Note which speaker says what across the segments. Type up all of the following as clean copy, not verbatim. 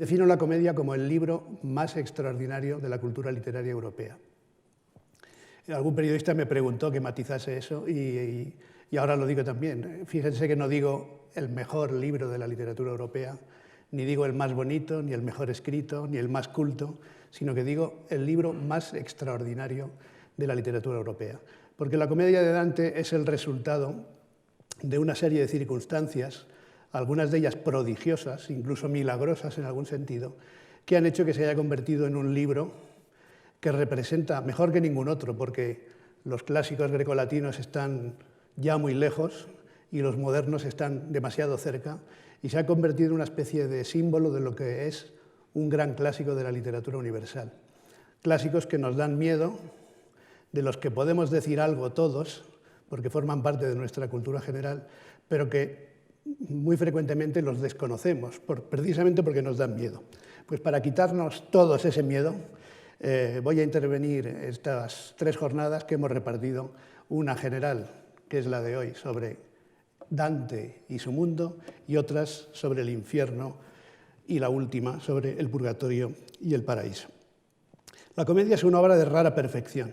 Speaker 1: Defino la comedia como el libro más extraordinario de la cultura literaria europea. Algún periodista me preguntó que matizase eso y ahora lo digo también. Fíjense que no digo el mejor libro de la literatura europea, ni digo el más bonito, ni el mejor escrito, ni el más culto, sino que digo el libro más extraordinario de la literatura europea. Porque la comedia de Dante es el resultado de una serie de circunstancias, algunas de ellas prodigiosas, incluso milagrosas en algún sentido, que han hecho que se haya convertido en un libro que representa mejor que ningún otro, porque los clásicos grecolatinos están ya muy lejos y los modernos están demasiado cerca, y se ha convertido en una especie de símbolo de lo que es un gran clásico de la literatura universal. Clásicos que nos dan miedo, de los que podemos decir algo todos, porque forman parte de nuestra cultura general, pero que muy frecuentemente los desconocemos, precisamente porque nos dan miedo. Pues para quitarnos todos ese miedo, voy a intervenir estas 3 jornadas que hemos repartido, una general, que es la de hoy, sobre Dante y su mundo, y otras sobre el infierno, y la última sobre el purgatorio y el paraíso. La comedia es una obra de rara perfección,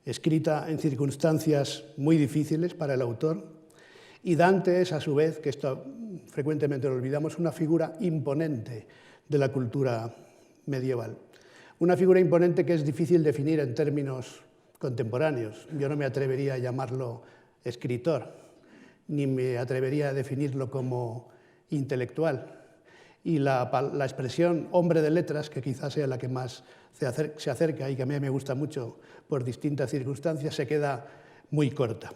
Speaker 1: escrita en circunstancias muy difíciles para el autor, y Dante es, a su vez, que esto frecuentemente lo olvidamos, una figura imponente de la cultura medieval. Una figura imponente que es difícil definir en términos contemporáneos. Yo no me atrevería a llamarlo escritor, ni me atrevería a definirlo como intelectual. Y la expresión hombre de letras, que quizás sea la que más se acerca y que a mí me gusta mucho por distintas circunstancias, se queda muy corta.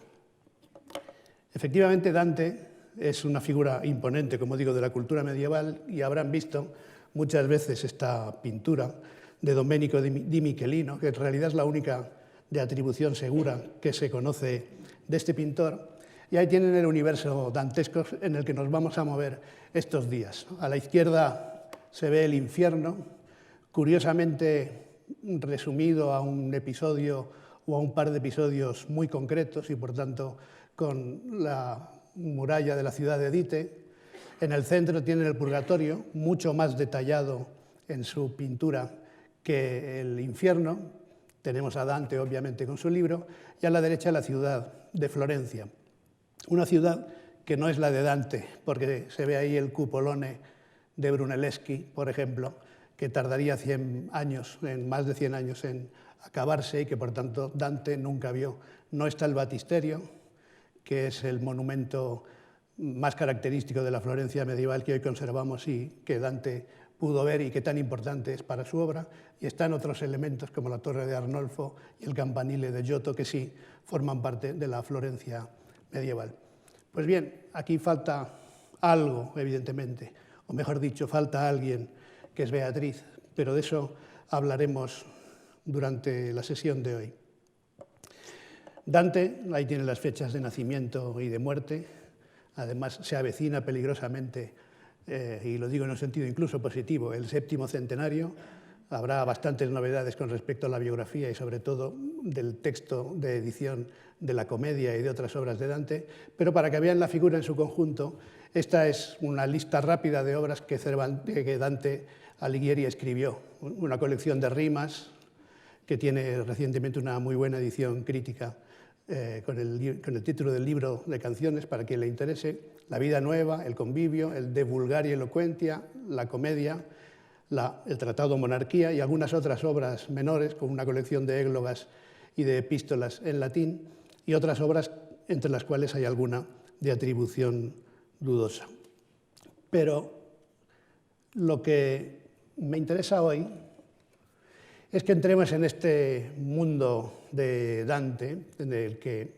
Speaker 1: Efectivamente, Dante es una figura imponente, como digo, de la cultura medieval, y habrán visto muchas veces esta pintura de Domenico di Michelino, que en realidad es la única de atribución segura que se conoce de este pintor, y ahí tienen el universo dantesco en el que nos vamos a mover estos días. A la izquierda se ve el infierno, curiosamente resumido a un episodio o a un par de episodios muy concretos y, por tanto, con la muralla de la ciudad de Dite. En el centro tienen el purgatorio, mucho más detallado en su pintura que el infierno. Tenemos a Dante, obviamente, con su libro, y a la derecha la ciudad de Florencia. Una ciudad que no es la de Dante, porque se ve ahí el cupolone de Brunelleschi, por ejemplo, que tardaría 100 años, más de 100 años en acabarse y que, por tanto, Dante nunca vio. No está el batisterio, que es el monumento más característico de la Florencia medieval que hoy conservamos y que Dante pudo ver y que tan importante es para su obra, y están otros elementos como la torre de Arnolfo y el campanile de Giotto, que sí forman parte de la Florencia medieval. Pues bien, aquí falta algo, evidentemente, o mejor dicho, falta alguien, que es Beatriz, pero de eso hablaremos durante la sesión de hoy. Dante, ahí tiene las fechas de nacimiento y de muerte, además se avecina peligrosamente, y lo digo en un sentido incluso positivo, el 7º centenario. Habrá bastantes novedades con respecto a la biografía y sobre todo del texto de edición de la Comedia y de otras obras de Dante, pero para que vean la figura en su conjunto, esta es una lista rápida de obras que Dante Alighieri escribió, una colección de rimas que tiene recientemente una muy buena edición crítica con el título del libro de canciones, para quien le interese: La vida nueva, El convivio, el De vulgaria eloquentia, La comedia, el Tratado Monarquía y algunas otras obras menores, con una colección de églogas y de epístolas en latín, y otras obras entre las cuales hay alguna de atribución dudosa. Pero lo que me interesa hoy es que entremos en este mundo de Dante, en el que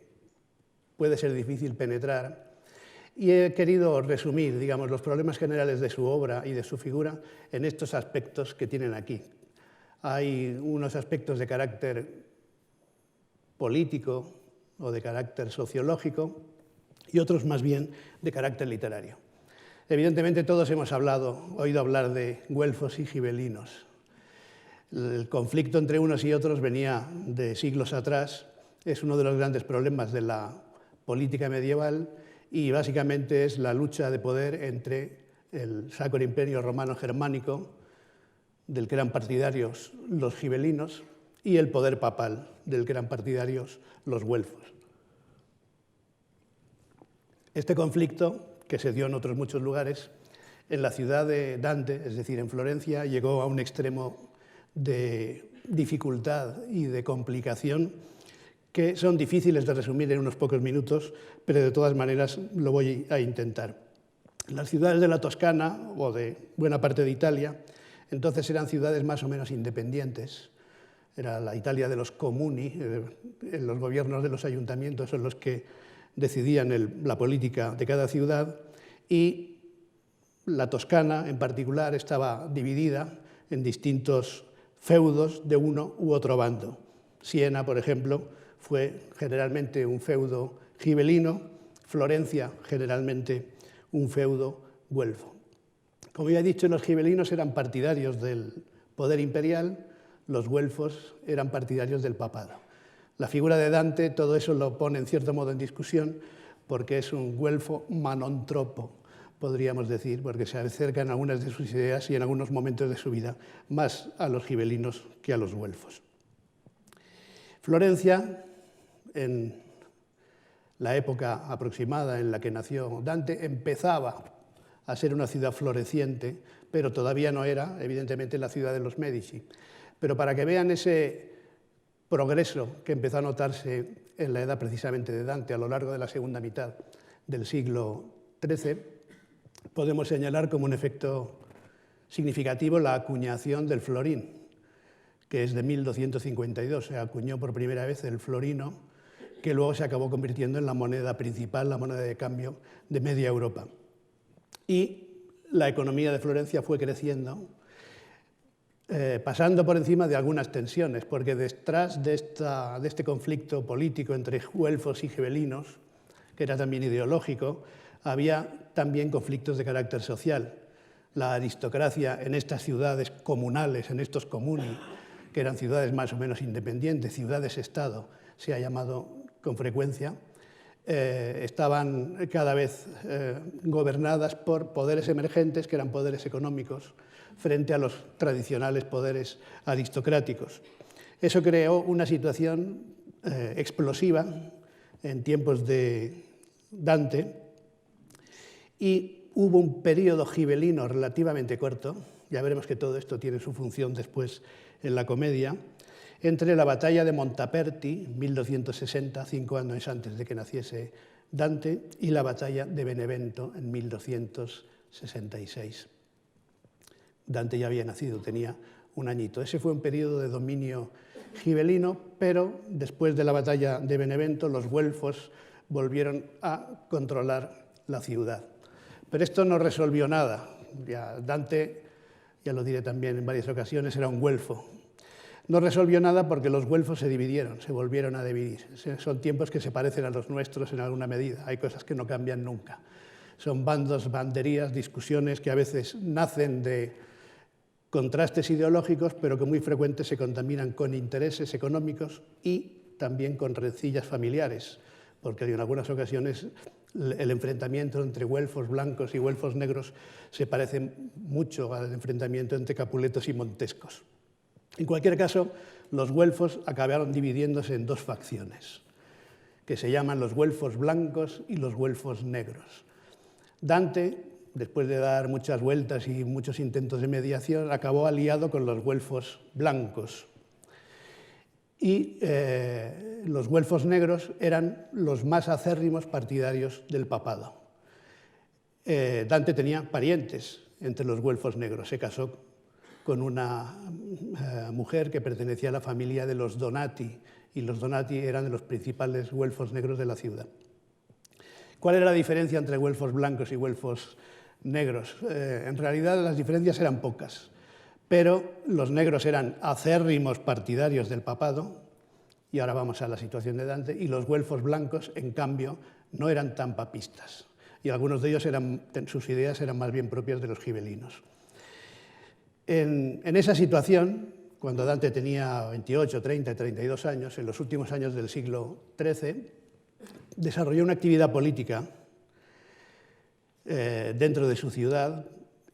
Speaker 1: puede ser difícil penetrar, y he querido resumir, digamos, los problemas generales de su obra y de su figura en estos aspectos que tienen aquí. Hay unos aspectos de carácter político o de carácter sociológico y otros más bien de carácter literario. Evidentemente todos hemos oído hablar de güelfos y gibelinos. El conflicto entre unos y otros venía de siglos atrás, es uno de los grandes problemas de la política medieval y básicamente es la lucha de poder entre el Sacro Imperio Romano Germánico del que eran partidarios los gibelinos, y el poder papal, del que eran partidarios los güelfos. Este conflicto, que se dio en otros muchos lugares, en la ciudad de Dante, es decir, en Florencia, llegó a un extremo de dificultad y de complicación que son difíciles de resumir en unos pocos minutos, pero de todas maneras lo voy a intentar. Las ciudades de la Toscana, o de buena parte de Italia, entonces eran ciudades más o menos independientes. Era la Italia de los comuni, los gobiernos de los ayuntamientos son los que decidían la política de cada ciudad, y la Toscana en particular estaba dividida en distintos feudos de uno u otro bando. Siena, por ejemplo, fue generalmente un feudo gibelino, Florencia generalmente un feudo güelfo. Como ya he dicho, los gibelinos eran partidarios del poder imperial, los güelfos eran partidarios del papado. La figura de Dante todo eso lo pone en cierto modo en discusión, porque es un güelfo manontropo, podríamos decir, porque se acerca en algunas de sus ideas y en algunos momentos de su vida más a los gibelinos que a los güelfos. Florencia, en la época aproximada en la que nació Dante, empezaba a ser una ciudad floreciente, pero todavía no era, evidentemente, la ciudad de los Médici. Pero para que vean ese progreso que empezó a notarse en la edad precisamente de Dante a lo largo de la segunda mitad del siglo XIII, podemos señalar como un efecto significativo la acuñación del florín, que es de 1252. Se acuñó por primera vez el florino, que luego se acabó convirtiendo en la moneda principal, la moneda de cambio de media Europa. Y la economía de Florencia fue creciendo, pasando por encima de algunas tensiones, porque detrás de este conflicto político entre güelfos y gibelinos, que era también ideológico, había también conflictos de carácter social. La aristocracia en estas ciudades comunales, en estos comuni, que eran ciudades más o menos independientes, ciudades-estado, se ha llamado con frecuencia, estaban cada vez gobernadas por poderes emergentes, que eran poderes económicos, frente a los tradicionales poderes aristocráticos. Eso creó una situación explosiva en tiempos de Dante, y hubo un periodo gibelino relativamente corto, ya veremos que todo esto tiene su función después en la comedia, entre la batalla de Montaperti, 1260, 5 años antes de que naciese Dante, y la batalla de Benevento en 1266. Dante ya había nacido, tenía un añito. Ese fue un periodo de dominio gibelino, pero después de la batalla de Benevento los güelfos volvieron a controlar la ciudad. Pero esto no resolvió nada. Dante, ya lo diré también en varias ocasiones, era un güelfo. No resolvió nada porque los güelfos se dividieron, se volvieron a dividir. Son tiempos que se parecen a los nuestros en alguna medida. Hay cosas que no cambian nunca. Son bandos, banderías, discusiones que a veces nacen de contrastes ideológicos, pero que muy frecuentes se contaminan con intereses económicos y también con rencillas familiares, porque en algunas ocasiones el enfrentamiento entre güelfos blancos y güelfos negros se parece mucho al enfrentamiento entre capuletos y montescos. En cualquier caso, los güelfos acabaron dividiéndose en dos facciones, que se llaman los güelfos blancos y los güelfos negros. Dante, después de dar muchas vueltas y muchos intentos de mediación, acabó aliado con los güelfos blancos. Y los güelfos negros eran los más acérrimos partidarios del papado. Dante tenía parientes entre los güelfos negros. Se casó con una mujer que pertenecía a la familia de los Donati, y los Donati eran de los principales güelfos negros de la ciudad. ¿Cuál era la diferencia entre güelfos blancos y güelfos negros? En realidad las diferencias eran pocas, pero los negros eran acérrimos partidarios del papado, y ahora vamos a la situación de Dante, y los güelfos blancos, en cambio, no eran tan papistas, y algunos de ellos sus ideas eran más bien propias de los gibelinos. En esa situación, cuando Dante tenía 28, 30 y 32 años, en los últimos años del siglo XIII, desarrolló una actividad política dentro de su ciudad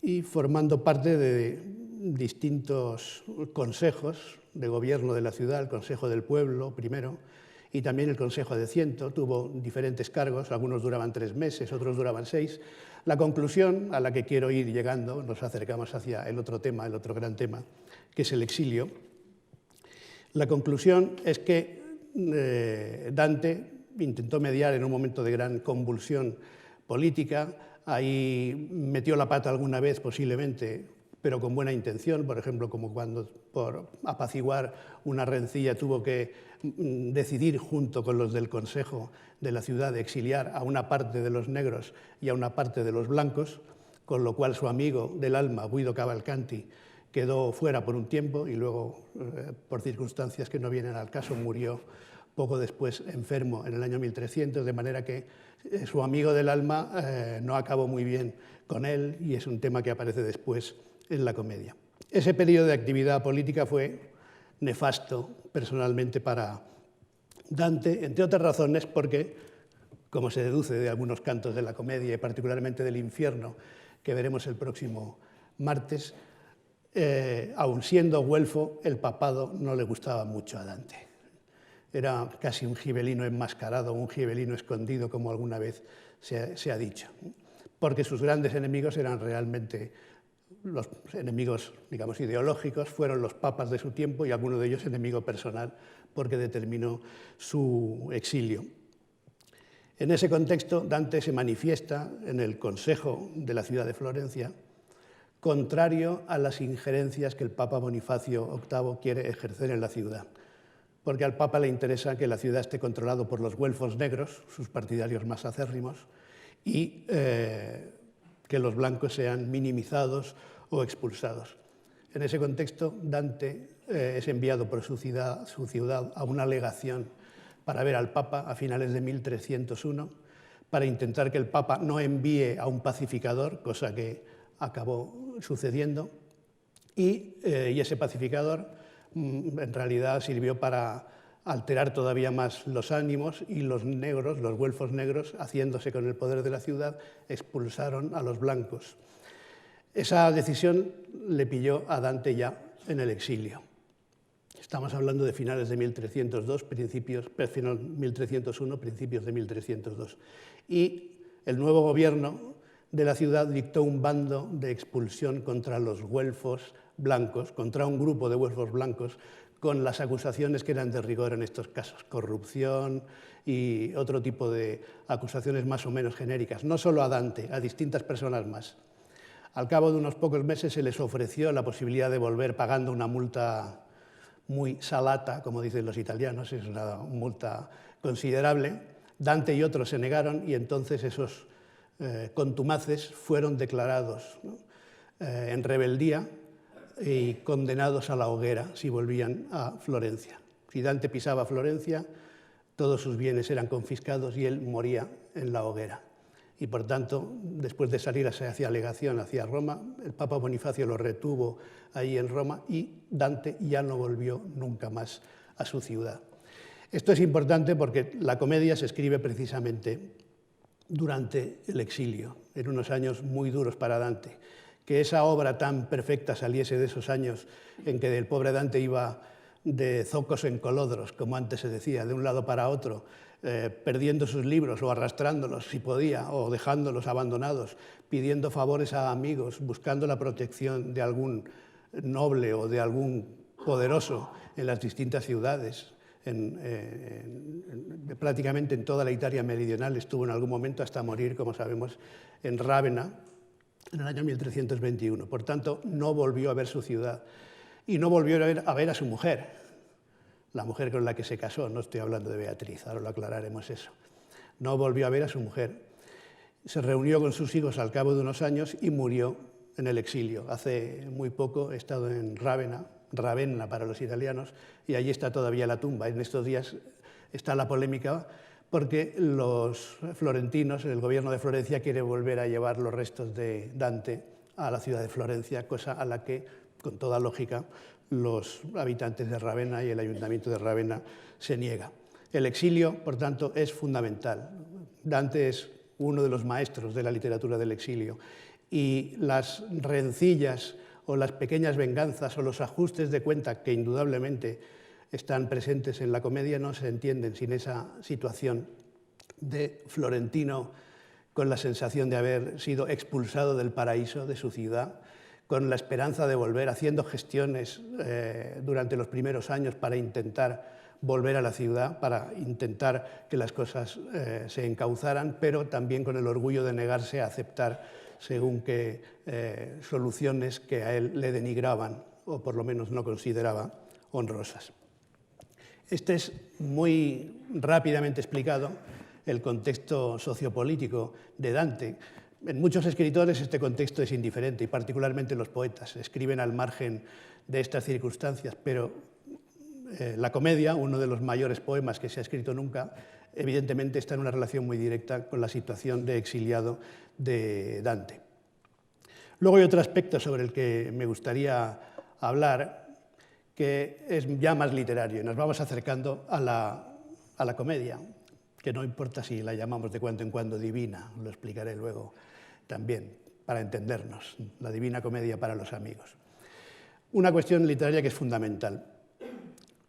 Speaker 1: y formando parte de distintos consejos de gobierno de la ciudad, el Consejo del Pueblo primero, y también el Consejo de Ciento. Tuvo diferentes cargos, algunos duraban 3 meses, otros duraban 6. La conclusión a la que quiero ir llegando, nos acercamos hacia el otro tema, el otro gran tema, que es el exilio. La conclusión es que Dante intentó mediar en un momento de gran convulsión política, ahí metió la pata alguna vez posiblemente, pero con buena intención, por ejemplo, como cuando por apaciguar una rencilla tuvo que decidir junto con los del Consejo de la ciudad de exiliar a una parte de los negros y a una parte de los blancos, con lo cual su amigo del alma, Guido Cavalcanti, quedó fuera por un tiempo y luego, por circunstancias que no vienen al caso, murió poco después enfermo en el año 1300, de manera que su amigo del alma no acabó muy bien con él y es un tema que aparece después en la comedia. Ese periodo de actividad política fue nefasto personalmente para Dante, entre otras razones porque, como se deduce de algunos cantos de la comedia y particularmente del infierno que veremos el próximo martes, aun siendo güelfo, el papado no le gustaba mucho a Dante. Era casi un gibelino enmascarado, un gibelino escondido, como alguna vez se ha dicho, porque sus grandes enemigos eran realmente los enemigos, digamos, ideológicos, fueron los papas de su tiempo y alguno de ellos enemigo personal, porque determinó su exilio. En ese contexto, Dante se manifiesta en el Consejo de la ciudad de Florencia, contrario a las injerencias que el Papa Bonifacio VIII quiere ejercer en la ciudad, porque al Papa le interesa que la ciudad esté controlada por los güelfos negros, sus partidarios más acérrimos, y que los blancos sean minimizados o expulsados. En ese contexto, Dante es enviado por su ciudad a una legación para ver al Papa a finales de 1301, para intentar que el Papa no envíe a un pacificador, cosa que acabó sucediendo, y ese pacificador en realidad sirvió para alterar todavía más los ánimos y los negros, los güelfos negros, haciéndose con el poder de la ciudad, expulsaron a los blancos. Esa decisión le pilló a Dante ya en el exilio. Estamos hablando de finales de 1302, 1301, principios de 1302. Y el nuevo gobierno de la ciudad dictó un bando de expulsión contra los güelfos blancos, contra un grupo de güelfos blancos, con las acusaciones que eran de rigor en estos casos, corrupción y otro tipo de acusaciones más o menos genéricas, no solo a Dante, a distintas personas más. Al cabo de unos pocos meses se les ofreció la posibilidad de volver pagando una multa muy salata, como dicen los italianos, es una multa considerable. Dante y otros se negaron y entonces esos contumaces fueron declarados, ¿no?, en rebeldía y condenados a la hoguera si volvían a Florencia. Si Dante pisaba Florencia, todos sus bienes eran confiscados y él moría en la hoguera. Y por tanto, después de salir hacia legación hacia Roma, el Papa Bonifacio lo retuvo ahí en Roma y Dante ya no volvió nunca más a su ciudad. Esto es importante porque la comedia se escribe precisamente durante el exilio, en unos años muy duros para Dante. Que esa obra tan perfecta saliese de esos años en que el pobre Dante iba de zocos en colodros, como antes se decía, de un lado para otro, perdiendo sus libros o arrastrándolos si podía, o dejándolos abandonados, pidiendo favores a amigos, buscando la protección de algún noble o de algún poderoso en las distintas ciudades. Prácticamente en toda la Italia meridional estuvo en algún momento hasta morir, como sabemos, en Rávena, en el año 1321. Por tanto, no volvió a ver su ciudad y no volvió a ver a su mujer, la mujer con la que se casó. No estoy hablando de Beatriz, ahora lo aclararemos eso. No volvió a ver a su mujer. Se reunió con sus hijos al cabo de unos años y murió en el exilio. Hace muy poco he estado en Ravenna para los italianos, y allí está todavía la tumba. En estos días está la polémica porque los florentinos, el gobierno de Florencia, quiere volver a llevar los restos de Dante a la ciudad de Florencia, cosa a la que, con toda lógica, los habitantes de Ravenna y el ayuntamiento de Ravenna se niega. El exilio, por tanto, es fundamental. Dante es uno de los maestros de la literatura del exilio y las rencillas o las pequeñas venganzas o los ajustes de cuenta que indudablemente están presentes en la comedia no se entienden sin esa situación de Florentino con la sensación de haber sido expulsado del paraíso de su ciudad, con la esperanza de volver, haciendo gestiones durante los primeros años para intentar volver a la ciudad, para intentar que las cosas se encauzaran, pero también con el orgullo de negarse a aceptar según qué soluciones que a él le denigraban o por lo menos no consideraba honrosas. Este es muy rápidamente explicado el contexto sociopolítico de Dante. En muchos escritores este contexto es indiferente y particularmente los poetas escriben al margen de estas circunstancias, pero la comedia, uno de los mayores poemas que se ha escrito nunca, evidentemente está en una relación muy directa con la situación de exiliado de Dante. Luego hay otro aspecto sobre el que me gustaría hablar, que es ya más literario, y nos vamos acercando a la comedia, que no importa si la llamamos de cuando en cuando divina, lo explicaré luego también, para entendernos, la Divina Comedia para los amigos. Una cuestión literaria que es fundamental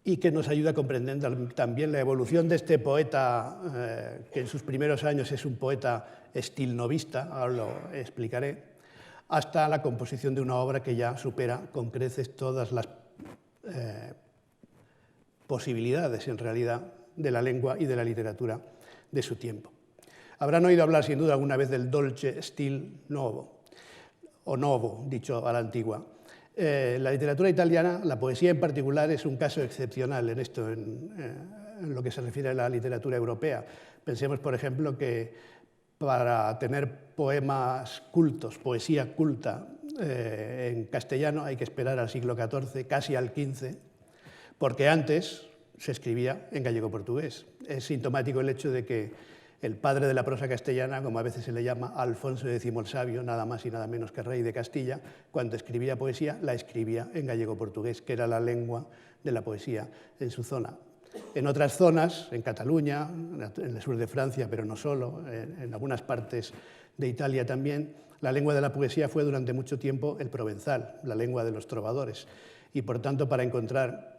Speaker 1: y que nos ayuda a comprender también la evolución de este poeta, que en sus primeros años es un poeta estilnovista, ahora lo explicaré, hasta la composición de una obra que ya supera con creces todas las posibilidades, en realidad, de la lengua y de la literatura de su tiempo. Habrán oído hablar, sin duda, alguna vez del dolce stil nuovo, o novo, dicho a la antigua. La literatura italiana, la poesía en particular, es un caso excepcional en esto, en lo que se refiere a la literatura europea. Pensemos, por ejemplo, que para tener poemas cultos, poesía culta en castellano hay que esperar al siglo XIV, casi al XV, porque antes se escribía en gallego-portugués. Es sintomático el hecho de que el padre de la prosa castellana, como a veces se le llama, Alfonso X el Sabio, nada más y nada menos que rey de Castilla, cuando escribía poesía, la escribía en gallego-portugués, que era la lengua de la poesía en su zona. En otras zonas, en Cataluña, en el sur de Francia, pero no solo, en algunas partes de Italia también, la lengua de la poesía fue durante mucho tiempo el provenzal, la lengua de los trovadores. Y por tanto, para encontrar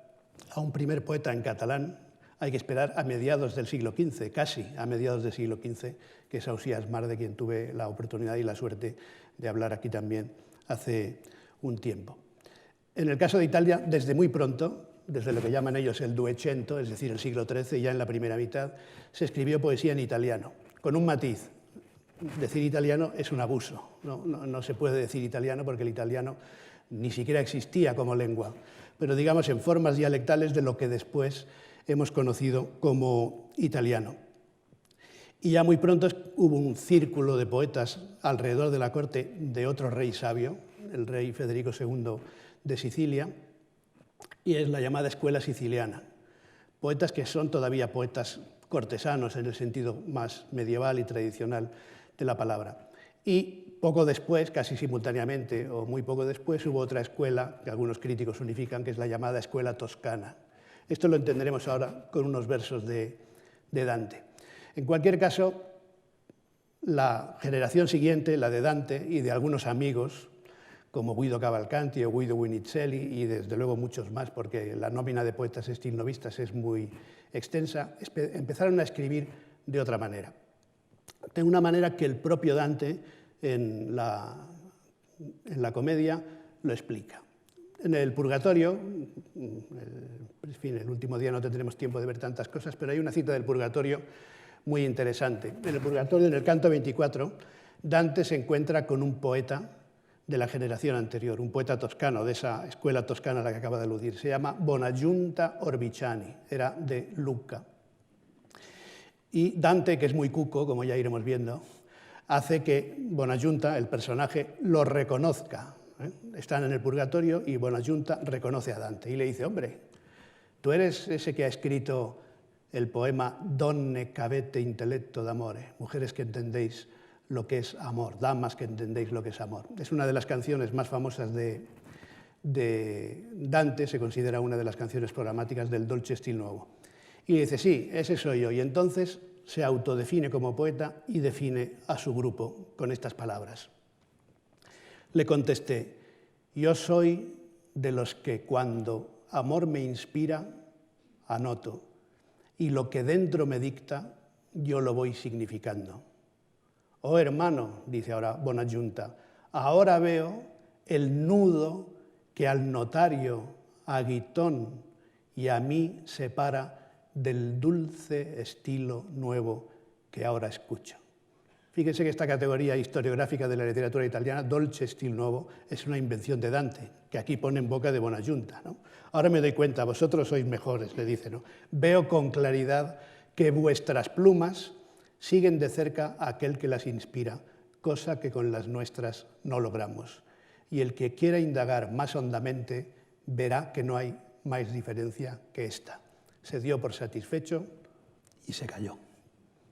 Speaker 1: a un primer poeta en catalán hay que esperar a mediados del siglo XV, casi a mediados del siglo XV, que es Ausiàs Marc, de quien tuve la oportunidad y la suerte de hablar aquí también hace un tiempo. En el caso de Italia, desde muy pronto, desde lo que llaman ellos el Duecento, es decir, el siglo XIII, ya en la primera mitad, se escribió poesía en italiano, con un matiz. Decir italiano es un abuso, no se puede decir italiano porque el italiano ni siquiera existía como lengua, pero digamos en formas dialectales de lo que después hemos conocido como italiano. Y ya muy pronto hubo un círculo de poetas alrededor de la corte de otro rey sabio, el rey Federico II de Sicilia, y es la llamada escuela siciliana. Poetas que son todavía poetas cortesanos en el sentido más medieval y tradicional de la palabra. Y poco después, casi simultáneamente o muy poco después, hubo otra escuela que algunos críticos unifican, que es la llamada escuela toscana. Esto lo entenderemos ahora con unos versos de Dante. En cualquier caso, la generación siguiente, la de Dante y de algunos amigos, como Guido Cavalcanti o Guido Guinizelli y desde luego muchos más, porque la nómina de poetas estilnovistas es muy extensa, empezaron a escribir de otra manera. De una manera que el propio Dante en la comedia lo explica. En el Purgatorio, en fin, el último día no tendremos tiempo de ver tantas cosas, pero hay una cita del Purgatorio muy interesante. En el Purgatorio, en el canto 24, Dante se encuentra con un poeta de la generación anterior, un poeta toscano, de esa escuela toscana a la que acaba de aludir. Se llama Bonagiunta Orbiciani, era de Lucca. Y Dante, que es muy cuco, como ya iremos viendo, hace que Bonagiunta, el personaje, lo reconozca. Están en el Purgatorio y Bonagiunta reconoce a Dante y le dice: hombre, tú eres ese que ha escrito el poema Donne qu'avete intelletto d'amore, mujeres que entendéis lo que es amor, damas que entendéis lo que es amor. Es una de las canciones más famosas de Dante, se considera una de las canciones programáticas del dolce stil nuovo. Y dice: sí, ese soy yo. Y entonces se autodefine como poeta y define a su grupo con estas palabras. Le contesté: Yo soy de los que cuando amor me inspira, anoto, y lo que dentro me dicta, yo lo voy significando. Oh hermano, dice ahora Bonaggiunta, ahora veo el nudo que al notario, a Guitón y a mí separa del dulce estilo nuevo que ahora escucho. Fíjense que esta categoría historiográfica de la literatura italiana, dolce stile nuovo, es una invención de Dante, que aquí pone en boca de Bonaggiunta, ¿no? Ahora me doy cuenta, vosotros sois mejores, le dice, ¿no? Veo con claridad que vuestras plumas siguen de cerca a aquel que las inspira, cosa que con las nuestras no logramos. Y el que quiera indagar más hondamente verá que no hay más diferencia que esta. Se dio por satisfecho y se calló.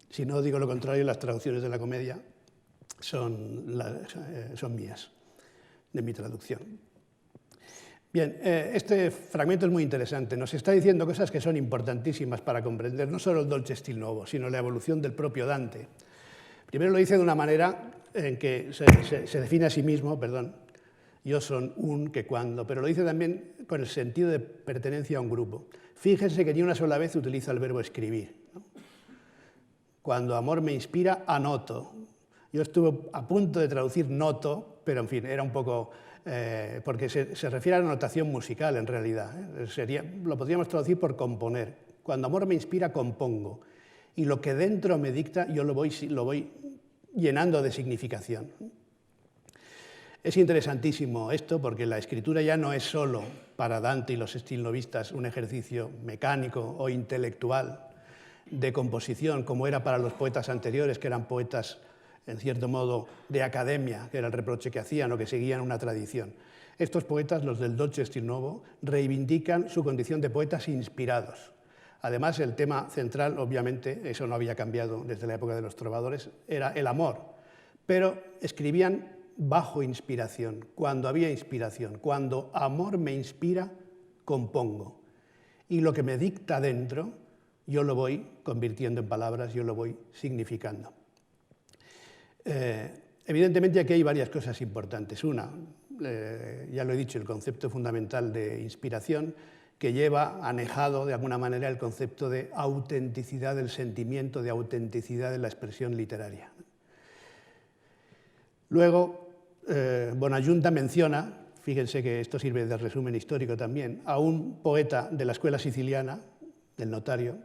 Speaker 1: Si no digo lo contrario, las traducciones de la comedia son mías, de mi traducción. Bien, este fragmento es muy interesante. Nos está diciendo cosas que son importantísimas para comprender no solo el dolce stile nuovo, sino la evolución del propio Dante. Primero lo dice de una manera en que se define a sí mismo, yo son un que cuando, pero lo dice también con el sentido de pertenencia a un grupo. Fíjense que ni una sola vez utiliza el verbo escribir, ¿no? Cuando amor me inspira, anoto. Yo estuve a punto de traducir noto, pero en fin, era un poco... porque se refiere a la notación musical en realidad. Lo podríamos traducir por componer. Cuando amor me inspira, compongo. Y lo que dentro me dicta, yo lo voy llenando de significación. Es interesantísimo esto porque la escritura ya no es solo para Dante y los stilnovistas un ejercicio mecánico o intelectual de composición, como era para los poetas anteriores, que eran poetas, en cierto modo, de academia, que era el reproche que hacían o que seguían una tradición. Estos poetas, los del dolce stile nuovo, reivindican su condición de poetas inspirados. Además, el tema central, obviamente, eso no había cambiado desde la época de los trovadores, era el amor, pero escribían bajo inspiración, cuando había inspiración. Cuando amor me inspira, compongo. Y lo que me dicta dentro, yo lo voy convirtiendo en palabras, yo lo voy significando. Evidentemente aquí hay varias cosas importantes. Una, ya lo he dicho, el concepto fundamental de inspiración, que lleva anejado de alguna manera el concepto de autenticidad del sentimiento, de autenticidad de la expresión literaria. Luego, Bonaggiunta menciona, fíjense que esto sirve de resumen histórico también, a un poeta de la escuela siciliana, del notario,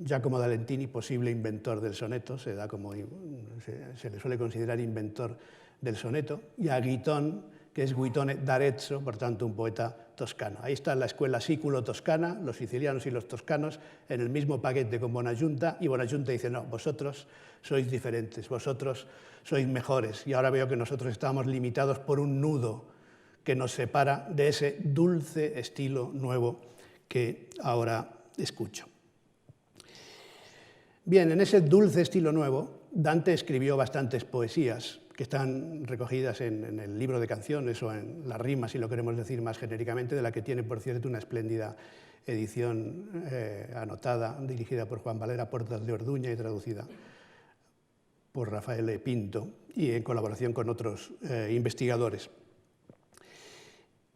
Speaker 1: Giacomo da Lentini, posible inventor del soneto, se le suele considerar inventor del soneto, y a Guitón, que es Guitone d'Arezzo, por tanto un poeta toscano. Ahí está la escuela sículo-toscana, los sicilianos y los toscanos, en el mismo paquete con Bonaggiunta, y Bonaggiunta dice, no, vosotros sois diferentes, vosotros sois mejores, y ahora veo que nosotros estamos limitados por un nudo que nos separa de ese dulce estilo nuevo que ahora escucho. Bien, en ese dulce estilo nuevo, Dante escribió bastantes poesías que están recogidas en el libro de canciones o en las rimas, si lo queremos decir más genéricamente, de la que tiene, por cierto, una espléndida edición anotada, dirigida por Juan Valera Portas de Orduña y traducida por Rafael E. Pinto, y en colaboración con otros investigadores.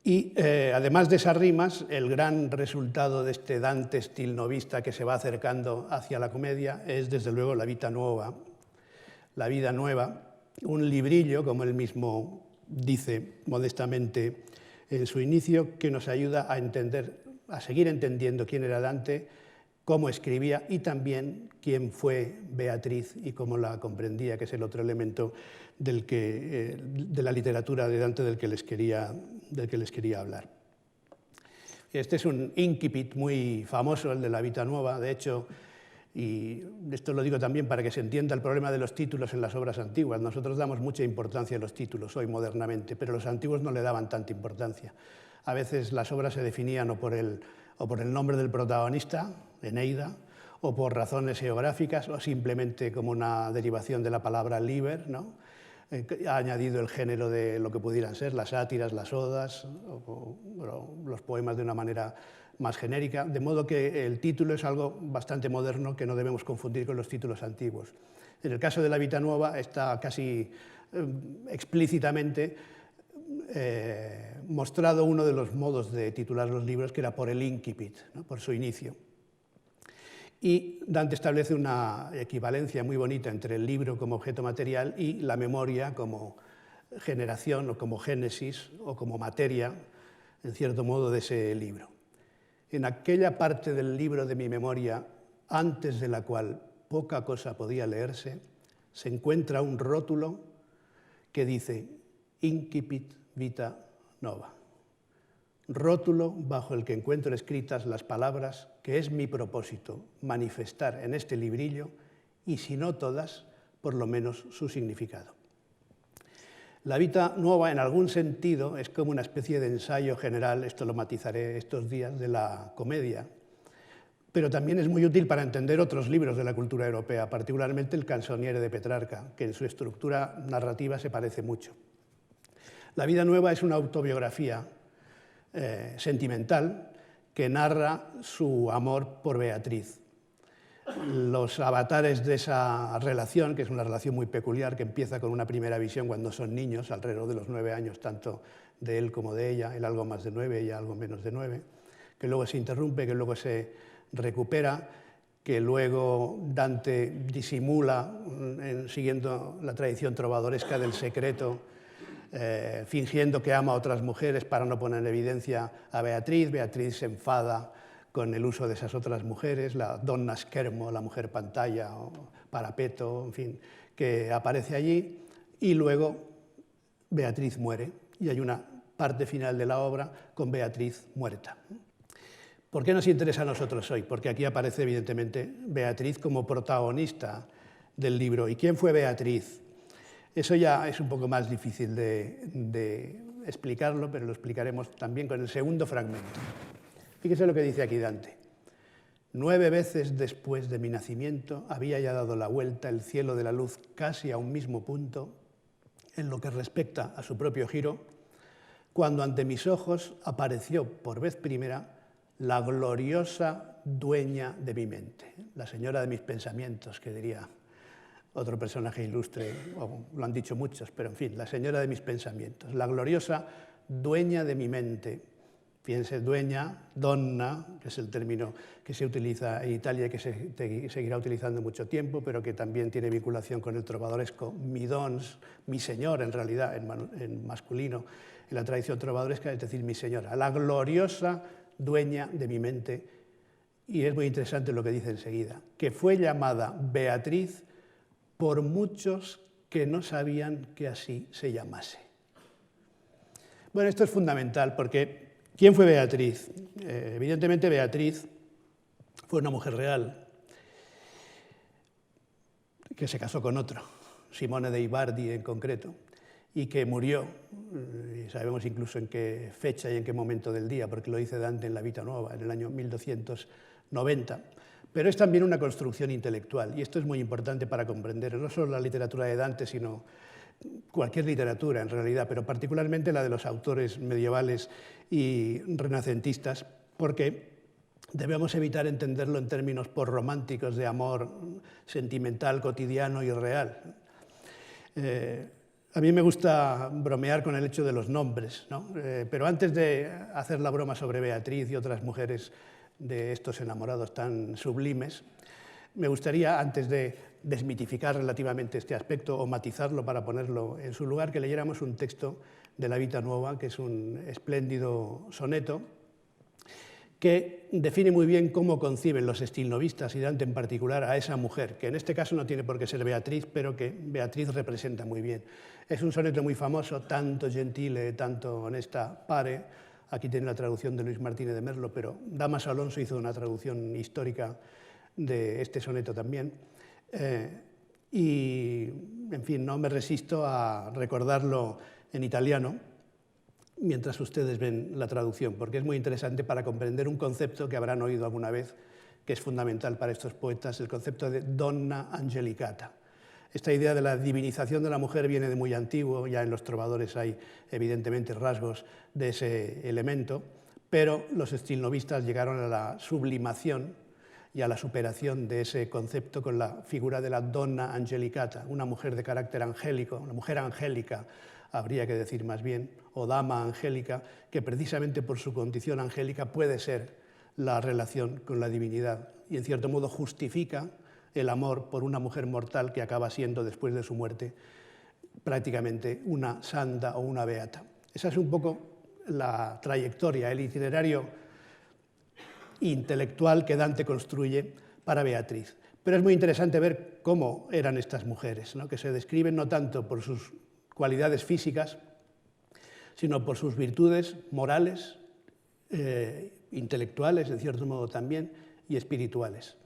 Speaker 1: Y además de esas rimas, el gran resultado de este Dante stilnovista que se va acercando hacia la comedia es, desde luego, La Vita Nuova. La Vida Nueva, un librillo, como él mismo dice modestamente en su inicio, que nos ayuda a entender, a seguir entendiendo quién era Dante, cómo escribía y también quién fue Beatriz y cómo la comprendía, que es el otro elemento de la literatura de Dante del que les quería hablar. Este es un incipit muy famoso, el de La Vita Nuova, de hecho, y esto lo digo también para que se entienda el problema de los títulos en las obras antiguas. Nosotros damos mucha importancia a los títulos hoy modernamente, pero los antiguos no le daban tanta importancia. A veces las obras se definían o por el nombre del protagonista, Eneida, o por razones geográficas, o simplemente como una derivación de la palabra liber, ¿no? Ha añadido el género de lo que pudieran ser las sátiras, las odas, o los poemas de una manera más genérica, de modo que el título es algo bastante moderno que no debemos confundir con los títulos antiguos. En el caso de La Vita Nuova está casi explícitamente mostrado uno de los modos de titular los libros, que era por el incipit, ¿no? Por su inicio. Y Dante establece una equivalencia muy bonita entre el libro como objeto material y la memoria como generación o como génesis o como materia, en cierto modo, de ese libro. En aquella parte del libro de mi memoria, antes de la cual poca cosa podía leerse, se encuentra un rótulo que dice Incipit Vita Nova. Rótulo bajo el que encuentro escritas las palabras que es mi propósito manifestar en este librillo y, si no todas, por lo menos su significado. La Vita Nuova, en algún sentido, es como una especie de ensayo general, esto lo matizaré estos días, de la comedia, pero también es muy útil para entender otros libros de la cultura europea, particularmente el Canzoniere de Petrarca, que en su estructura narrativa se parece mucho. La Vida Nueva es una autobiografía sentimental que narra su amor por Beatriz. Los avatares de esa relación, que es una relación muy peculiar, que empieza con una primera visión cuando son niños, alrededor de los 9 años, tanto de él como de ella, él algo más de 9, ella algo menos de 9, que luego se interrumpe, que luego se recupera, que luego Dante disimula, siguiendo la tradición trovadoresca del secreto, fingiendo que ama a otras mujeres para no poner en evidencia a Beatriz. Beatriz se enfada con el uso de esas otras mujeres, la donna schermo, la mujer pantalla o parapeto, en fin, que aparece allí, y luego Beatriz muere, y hay una parte final de la obra con Beatriz muerta. ¿Por qué nos interesa a nosotros hoy? Porque aquí aparece evidentemente Beatriz como protagonista del libro. ¿Y quién fue Beatriz? Eso ya es un poco más difícil de explicarlo, pero lo explicaremos también con el segundo fragmento. Fíjese lo que dice aquí Dante. 9 veces después de mi nacimiento había ya dado la vuelta el cielo de la luz casi a un mismo punto en lo que respecta a su propio giro, cuando ante mis ojos apareció por vez primera la gloriosa dueña de mi mente, la señora de mis pensamientos, que diría otro personaje ilustre, o lo han dicho muchos, pero en fin, la señora de mis pensamientos, la gloriosa dueña de mi mente. Fíjense, dueña, donna, que es el término que se utiliza en Italia y que se seguirá utilizando mucho tiempo, pero que también tiene vinculación con el trovadoresco, mi dons, mi señor, en realidad, en masculino, en la tradición trovadoresca, es decir, mi señora, la gloriosa dueña de mi mente. Y es muy interesante lo que dice enseguida, que fue llamada Beatriz por muchos que no sabían que así se llamase. Bueno, esto es fundamental porque ¿quién fue Beatriz? Evidentemente Beatriz fue una mujer real que se casó con otro, Simone de Ibardi en concreto, y que murió, y sabemos incluso en qué fecha y en qué momento del día, porque lo dice Dante en la Vita Nuova, en el año 1290. Pero es también una construcción intelectual, y esto es muy importante para comprender no solo la literatura de Dante, sino cualquier literatura en realidad, pero particularmente la de los autores medievales y renacentistas, porque debemos evitar entenderlo en términos románticos de amor sentimental, cotidiano y real. A mí me gusta bromear con el hecho de los nombres, ¿no? Pero antes de hacer la broma sobre Beatriz y otras mujeres de estos enamorados tan sublimes, me gustaría, antes de desmitificar relativamente este aspecto o matizarlo para ponerlo en su lugar, que leyéramos un texto de la Vita Nuova, que es un espléndido soneto, que define muy bien cómo conciben los stilnovistas y Dante en particular a esa mujer, que en este caso no tiene por qué ser Beatriz, pero que Beatriz representa muy bien. Es un soneto muy famoso, tanto gentile, tanto honesta pare. Aquí tiene la traducción de Luis Martínez de Merlo, pero Damaso Alonso hizo una traducción histórica de este soneto también. Y, en fin, no me resisto a recordarlo en italiano, mientras ustedes ven la traducción, porque es muy interesante para comprender un concepto que habrán oído alguna vez, que es fundamental para estos poetas, el concepto de donna angelicata. Esta idea de la divinización de la mujer viene de muy antiguo, ya en los trovadores hay evidentemente rasgos de ese elemento, pero los stilnovistas llegaron a la sublimación y a la superación de ese concepto con la figura de la donna angelicata, una mujer de carácter angélico, una mujer angélica, habría que decir más bien, o dama angélica, que precisamente por su condición angélica puede ser la relación con la divinidad y en cierto modo justifica el amor por una mujer mortal que acaba siendo, después de su muerte, prácticamente una santa o una beata. Esa es un poco la trayectoria, el itinerario intelectual que Dante construye para Beatriz. Pero es muy interesante ver cómo eran estas mujeres, ¿no? Que se describen no tanto por sus cualidades físicas, sino por sus virtudes morales, intelectuales, en cierto modo también, y espirituales.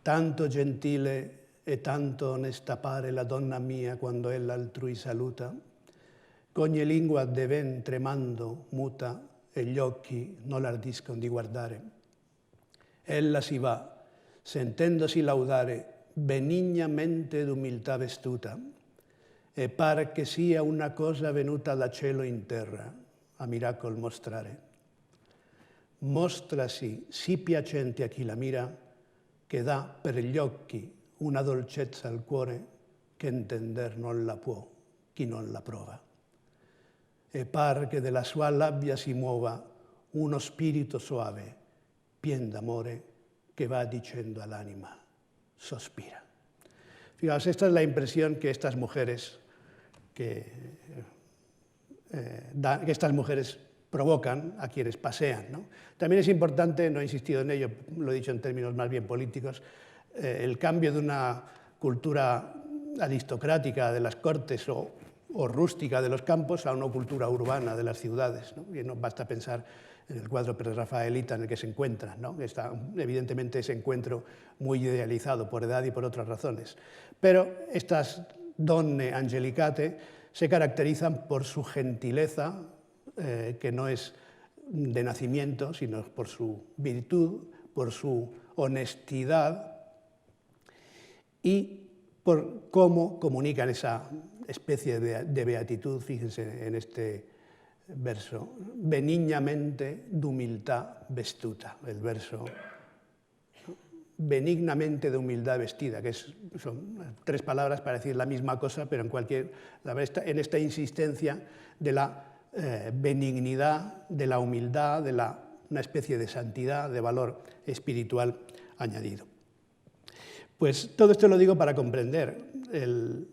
Speaker 1: Tanto gentile e tanto onesta pare la donna mia quando ella altrui saluta, qu'ogni lingua de ven tremando muta e gli occhi non l'ardiscon di guardare. Ella si va, sentendosi laudare, benignamente d'umiltà vestuta, e par che sia una cosa venuta da cielo in terra a miracol mostrare. Mostrasi sì piacente a chi la mira, che dà per gli occhi una dolcezza al cuore che entender non la può chi non la prova. E par che della sua labbia si muova uno spirito soave, pien d'amore, que va diciendo al ánima, sospira. Fijaos, esta es la impresión que estas mujeres, provocan a quienes pasean, ¿no? También es importante, no he insistido en ello, lo he dicho en términos más bien políticos, el cambio de una cultura aristocrática de las cortes o rústica de los campos a una cultura urbana de las ciudades, ¿no? Y no basta pensar en el cuadro prerrafaelita en el que se encuentran, ¿no? Está evidentemente ese encuentro muy idealizado por edad y por otras razones. Pero estas donne angelicate se caracterizan por su gentileza, que no es de nacimiento, sino por su virtud, por su honestidad y por cómo comunican esa especie de beatitud, fíjense en este verso, benignamente d'humiltà vestuta, el verso benignamente de humildad vestida, que son tres palabras para decir la misma cosa, pero en esta insistencia de la benignidad, de la humildad, de una especie de santidad, de valor espiritual añadido. Pues todo esto lo digo para comprender el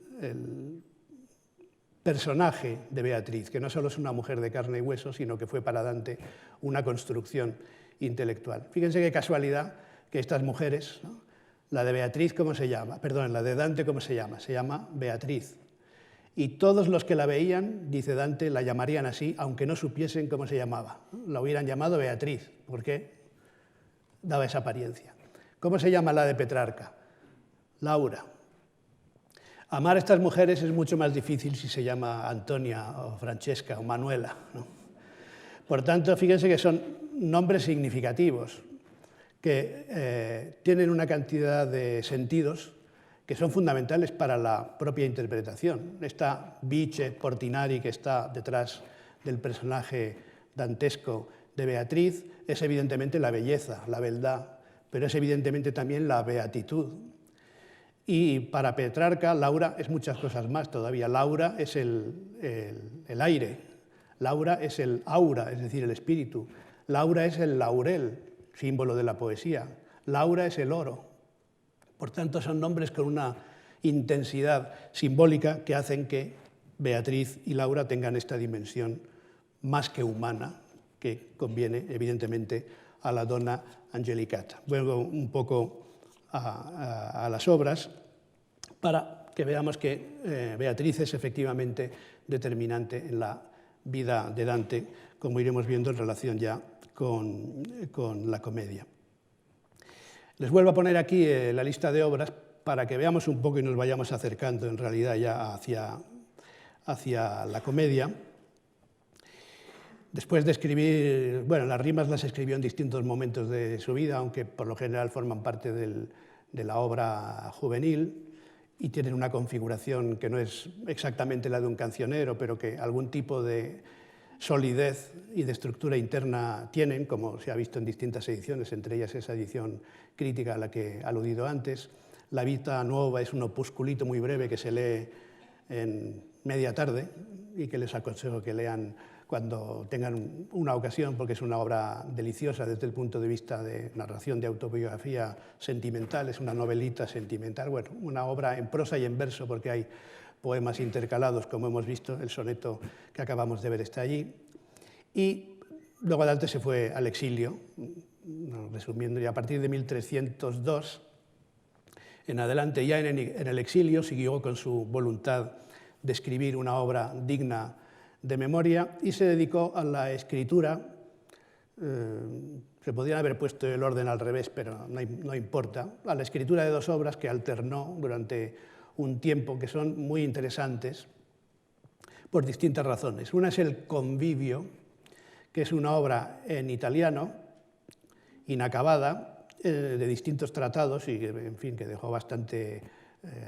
Speaker 1: personaje de Beatriz, que no solo es una mujer de carne y hueso, sino que fue para Dante una construcción intelectual. Fíjense qué casualidad que estas mujeres, ¿no? La de Beatriz, ¿cómo se llama? Perdón, la de Dante, ¿cómo se llama? Se llama Beatriz. Y todos los que la veían, dice Dante, la llamarían así, aunque no supiesen cómo se llamaba. La hubieran llamado Beatriz, porque daba esa apariencia. ¿Cómo se llama la de Petrarca? Laura. Amar a estas mujeres es mucho más difícil si se llama Antonia o Francesca o Manuela, ¿no? Por tanto, fíjense que son nombres significativos, que tienen una cantidad de sentidos que son fundamentales para la propia interpretación. Esta Bice Portinari que está detrás del personaje dantesco de Beatriz es evidentemente la belleza, la beldad, pero es evidentemente también la beatitud. Y para Petrarca, Laura es muchas cosas más todavía. Laura es el aire, Laura es el aura, es decir, el espíritu. Laura es el laurel, símbolo de la poesía. Laura es el oro. Por tanto, son nombres con una intensidad simbólica que hacen que Beatriz y Laura tengan esta dimensión más que humana, que conviene, evidentemente, a la donna angelicata. Vuelvo un poco a las obras para que veamos que Beatriz es efectivamente determinante en la vida de Dante, como iremos viendo en relación ya con la comedia. Les vuelvo a poner aquí la lista de obras para que veamos un poco y nos vayamos acercando en realidad ya hacia la comedia. Después de escribir, bueno, las rimas las escribió en distintos momentos de su vida, aunque por lo general forman parte de la obra juvenil y tienen una configuración que no es exactamente la de un cancionero, pero que algún tipo de solidez y de estructura interna tienen, como se ha visto en distintas ediciones, entre ellas esa edición crítica a la que he aludido antes. La Vita Nuova es un opusculito muy breve que se lee en media tarde y que les aconsejo que lean cuando tengan una ocasión, porque es una obra deliciosa desde el punto de vista de narración, de autobiografía sentimental, es una novelita sentimental, bueno, una obra en prosa y en verso, porque hay poemas intercalados, como hemos visto, el soneto que acabamos de ver está allí. Y luego Dante se fue al exilio, resumiendo, y a partir de 1302 en adelante, ya en el exilio, siguió con su voluntad de escribir una obra digna de memoria y se dedicó a la escritura. Se podrían haber puesto el orden al revés, pero no importa. A la escritura de dos obras que alternó durante un tiempo, que son muy interesantes por distintas razones. Una es el Convivio, que es una obra en italiano, inacabada, de distintos tratados y, en fin, que dejó bastante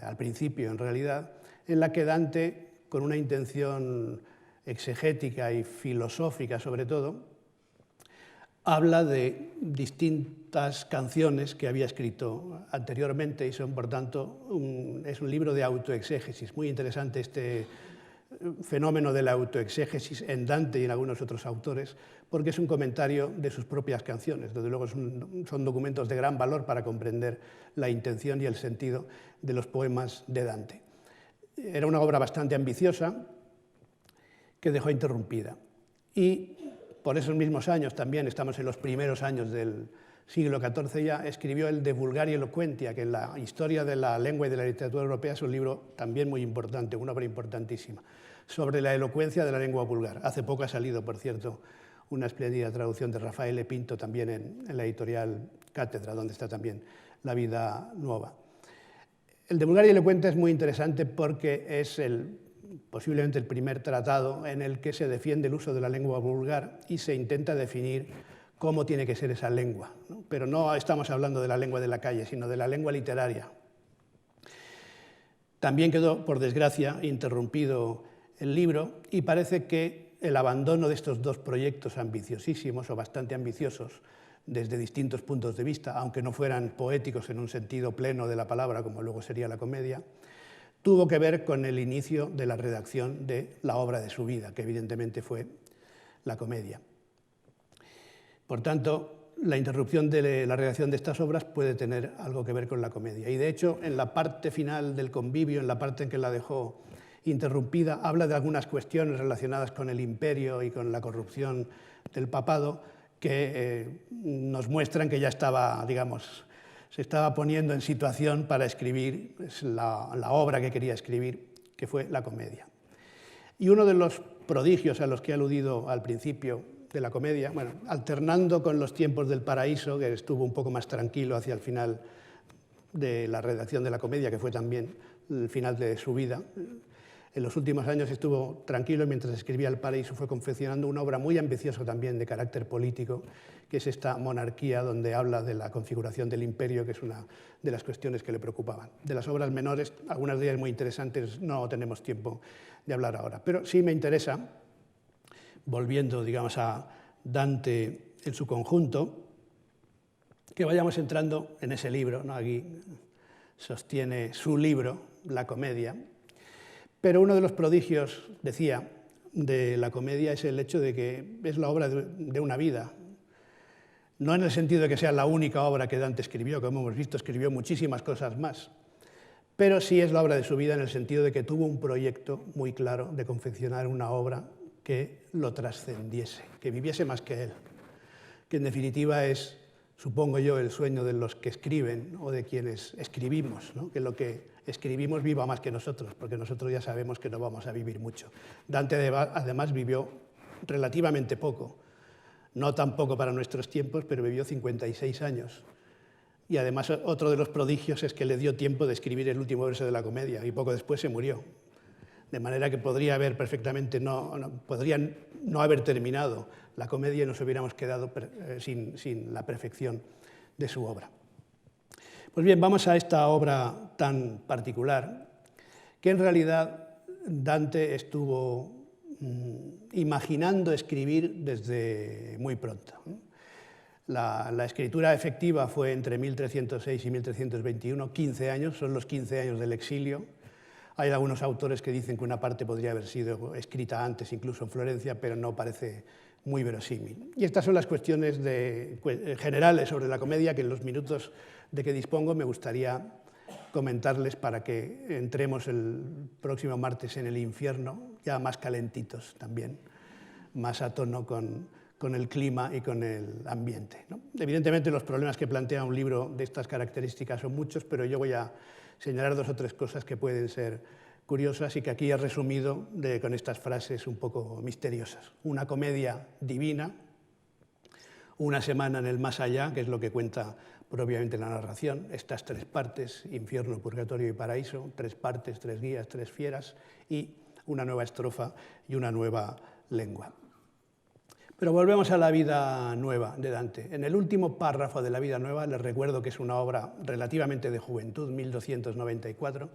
Speaker 1: al principio, en realidad, en la que Dante, con una intención exegética y filosófica sobre todo, habla de distintas canciones que había escrito anteriormente y son, por tanto, es un libro de autoexégesis. Muy interesante este fenómeno de la autoexégesis en Dante y en algunos otros autores, porque es un comentario de sus propias canciones. Desde luego son documentos de gran valor para comprender la intención y el sentido de los poemas de Dante. Era una obra bastante ambiciosa que dejó interrumpida. Y por esos mismos años, también estamos en los primeros años del siglo XIV ya, escribió el De Vulgari Eloquentia, que en la historia de la lengua y de la literatura europea es un libro también muy importante, una obra importantísima, sobre la elocuencia de la lengua vulgar. Hace poco ha salido, por cierto, una espléndida traducción de Rafael Epinto también en la editorial Cátedra, donde está también La Vida Nueva. El De Vulgari Eloquentia es muy interesante porque es posiblemente el primer tratado en el que se defiende el uso de la lengua vulgar y se intenta definir cómo tiene que ser esa lengua, ¿no? Pero no estamos hablando de la lengua de la calle, sino de la lengua literaria. También quedó, por desgracia, interrumpido el libro y parece que el abandono de estos dos proyectos ambiciosísimos o bastante ambiciosos desde distintos puntos de vista, aunque no fueran poéticos en un sentido pleno de la palabra, como luego sería la comedia, tuvo que ver con el inicio de la redacción de la obra de su vida, que evidentemente fue la comedia. Por tanto, la interrupción de la redacción de estas obras puede tener algo que ver con la comedia. Y de hecho, en la parte final del Convivio, en la parte en que la dejó interrumpida, habla de algunas cuestiones relacionadas con el imperio y con la corrupción del papado que nos muestran que ya estaba, digamos, se estaba poniendo en situación para escribir la obra que quería escribir, que fue la comedia. Y uno de los prodigios a los que he aludido al principio de la comedia, bueno, alternando con los tiempos del Paraíso, que estuvo un poco más tranquilo hacia el final de la redacción de la comedia, que fue también el final de su vida. En los últimos años estuvo tranquilo mientras escribía El Paraíso, fue confeccionando una obra muy ambiciosa también de carácter político, que es esta Monarquía, donde habla de la configuración del imperio, que es una de las cuestiones que le preocupaban. De las obras menores, algunas de ellas muy interesantes, no tenemos tiempo de hablar ahora, pero sí me interesa, volviendo, digamos, a Dante en su conjunto, que vayamos entrando en ese libro, ¿no? Aquí sostiene su libro, La Comedia, pero uno de los prodigios, decía, de la comedia es el hecho de que es la obra de una vida. No en el sentido de que sea la única obra que Dante escribió, como hemos visto, escribió muchísimas cosas más, pero sí es la obra de su vida en el sentido de que tuvo un proyecto muy claro de confeccionar una obra que lo trascendiese, que viviese más que él, que en definitiva es, supongo yo, el sueño de los que escriben o de quienes escribimos, ¿no? Que lo que escribimos viva más que nosotros, porque nosotros ya sabemos que no vamos a vivir mucho. Dante además vivió relativamente poco, no tan poco para nuestros tiempos, pero vivió 56 años. Y además otro de los prodigios es que le dio tiempo de escribir el último verso de la comedia y poco después se murió. De manera que podría haber perfectamente podría no haber terminado la comedia y nos hubiéramos quedado sin la perfección de su obra. Pues bien, vamos a esta obra tan particular, que en realidad Dante estuvo imaginando escribir desde muy pronto. La escritura efectiva fue entre 1306 y 1321, 15 años, son los 15 años del exilio, Hay algunos autores que dicen que una parte podría haber sido escrita antes, incluso en Florencia, pero no parece muy verosímil. Y estas son las cuestiones generales sobre la comedia que en los minutos de que dispongo me gustaría comentarles para que entremos el próximo martes en el infierno, ya más calentitos también, más a tono con el clima y con el ambiente, ¿no? Evidentemente los problemas que plantea un libro de estas características son muchos, pero yo voy a señalar 2 o 3 cosas que pueden ser curiosas y que aquí he resumido con estas frases un poco misteriosas. Una comedia divina, una semana en el más allá, que es lo que cuenta propiamente la narración, estas 3 partes, infierno, purgatorio y paraíso, 3 partes, 3 guías, 3 fieras, y una nueva estrofa y una nueva lengua. Pero volvemos a la vida nueva de Dante. En el último párrafo de la vida nueva, les recuerdo que es una obra relativamente de juventud, 1294,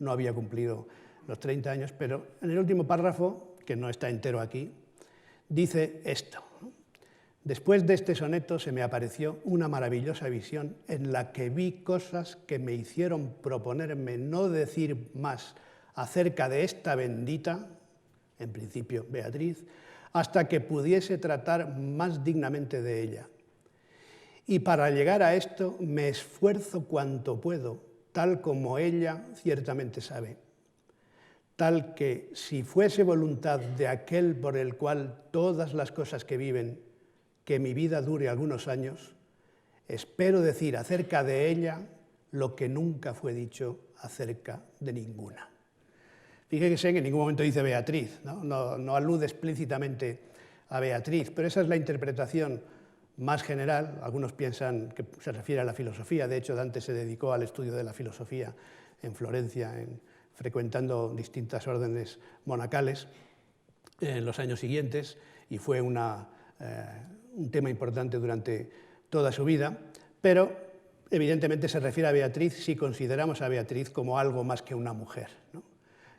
Speaker 1: no había cumplido los 30 años, pero en el último párrafo, que no está entero aquí, dice esto: después de este soneto se me apareció una maravillosa visión en la que vi cosas que me hicieron proponerme no decir más acerca de esta bendita, en principio Beatriz, hasta que pudiese tratar más dignamente de ella. Y para llegar a esto me esfuerzo cuanto puedo, tal como ella ciertamente sabe, tal que si fuese voluntad de aquel por el cual todas las cosas que viven, que mi vida dure algunos años, espero decir acerca de ella lo que nunca fue dicho acerca de ninguna. Fíjense que en ningún momento dice Beatriz, no alude explícitamente a Beatriz, pero esa es la interpretación más general. Algunos piensan que se refiere a la filosofía. De hecho, Dante se dedicó al estudio de la filosofía en Florencia, frecuentando distintas órdenes monacales en los años siguientes, y fue un tema importante durante toda su vida, pero evidentemente se refiere a Beatriz si consideramos a Beatriz como algo más que una mujer, ¿no?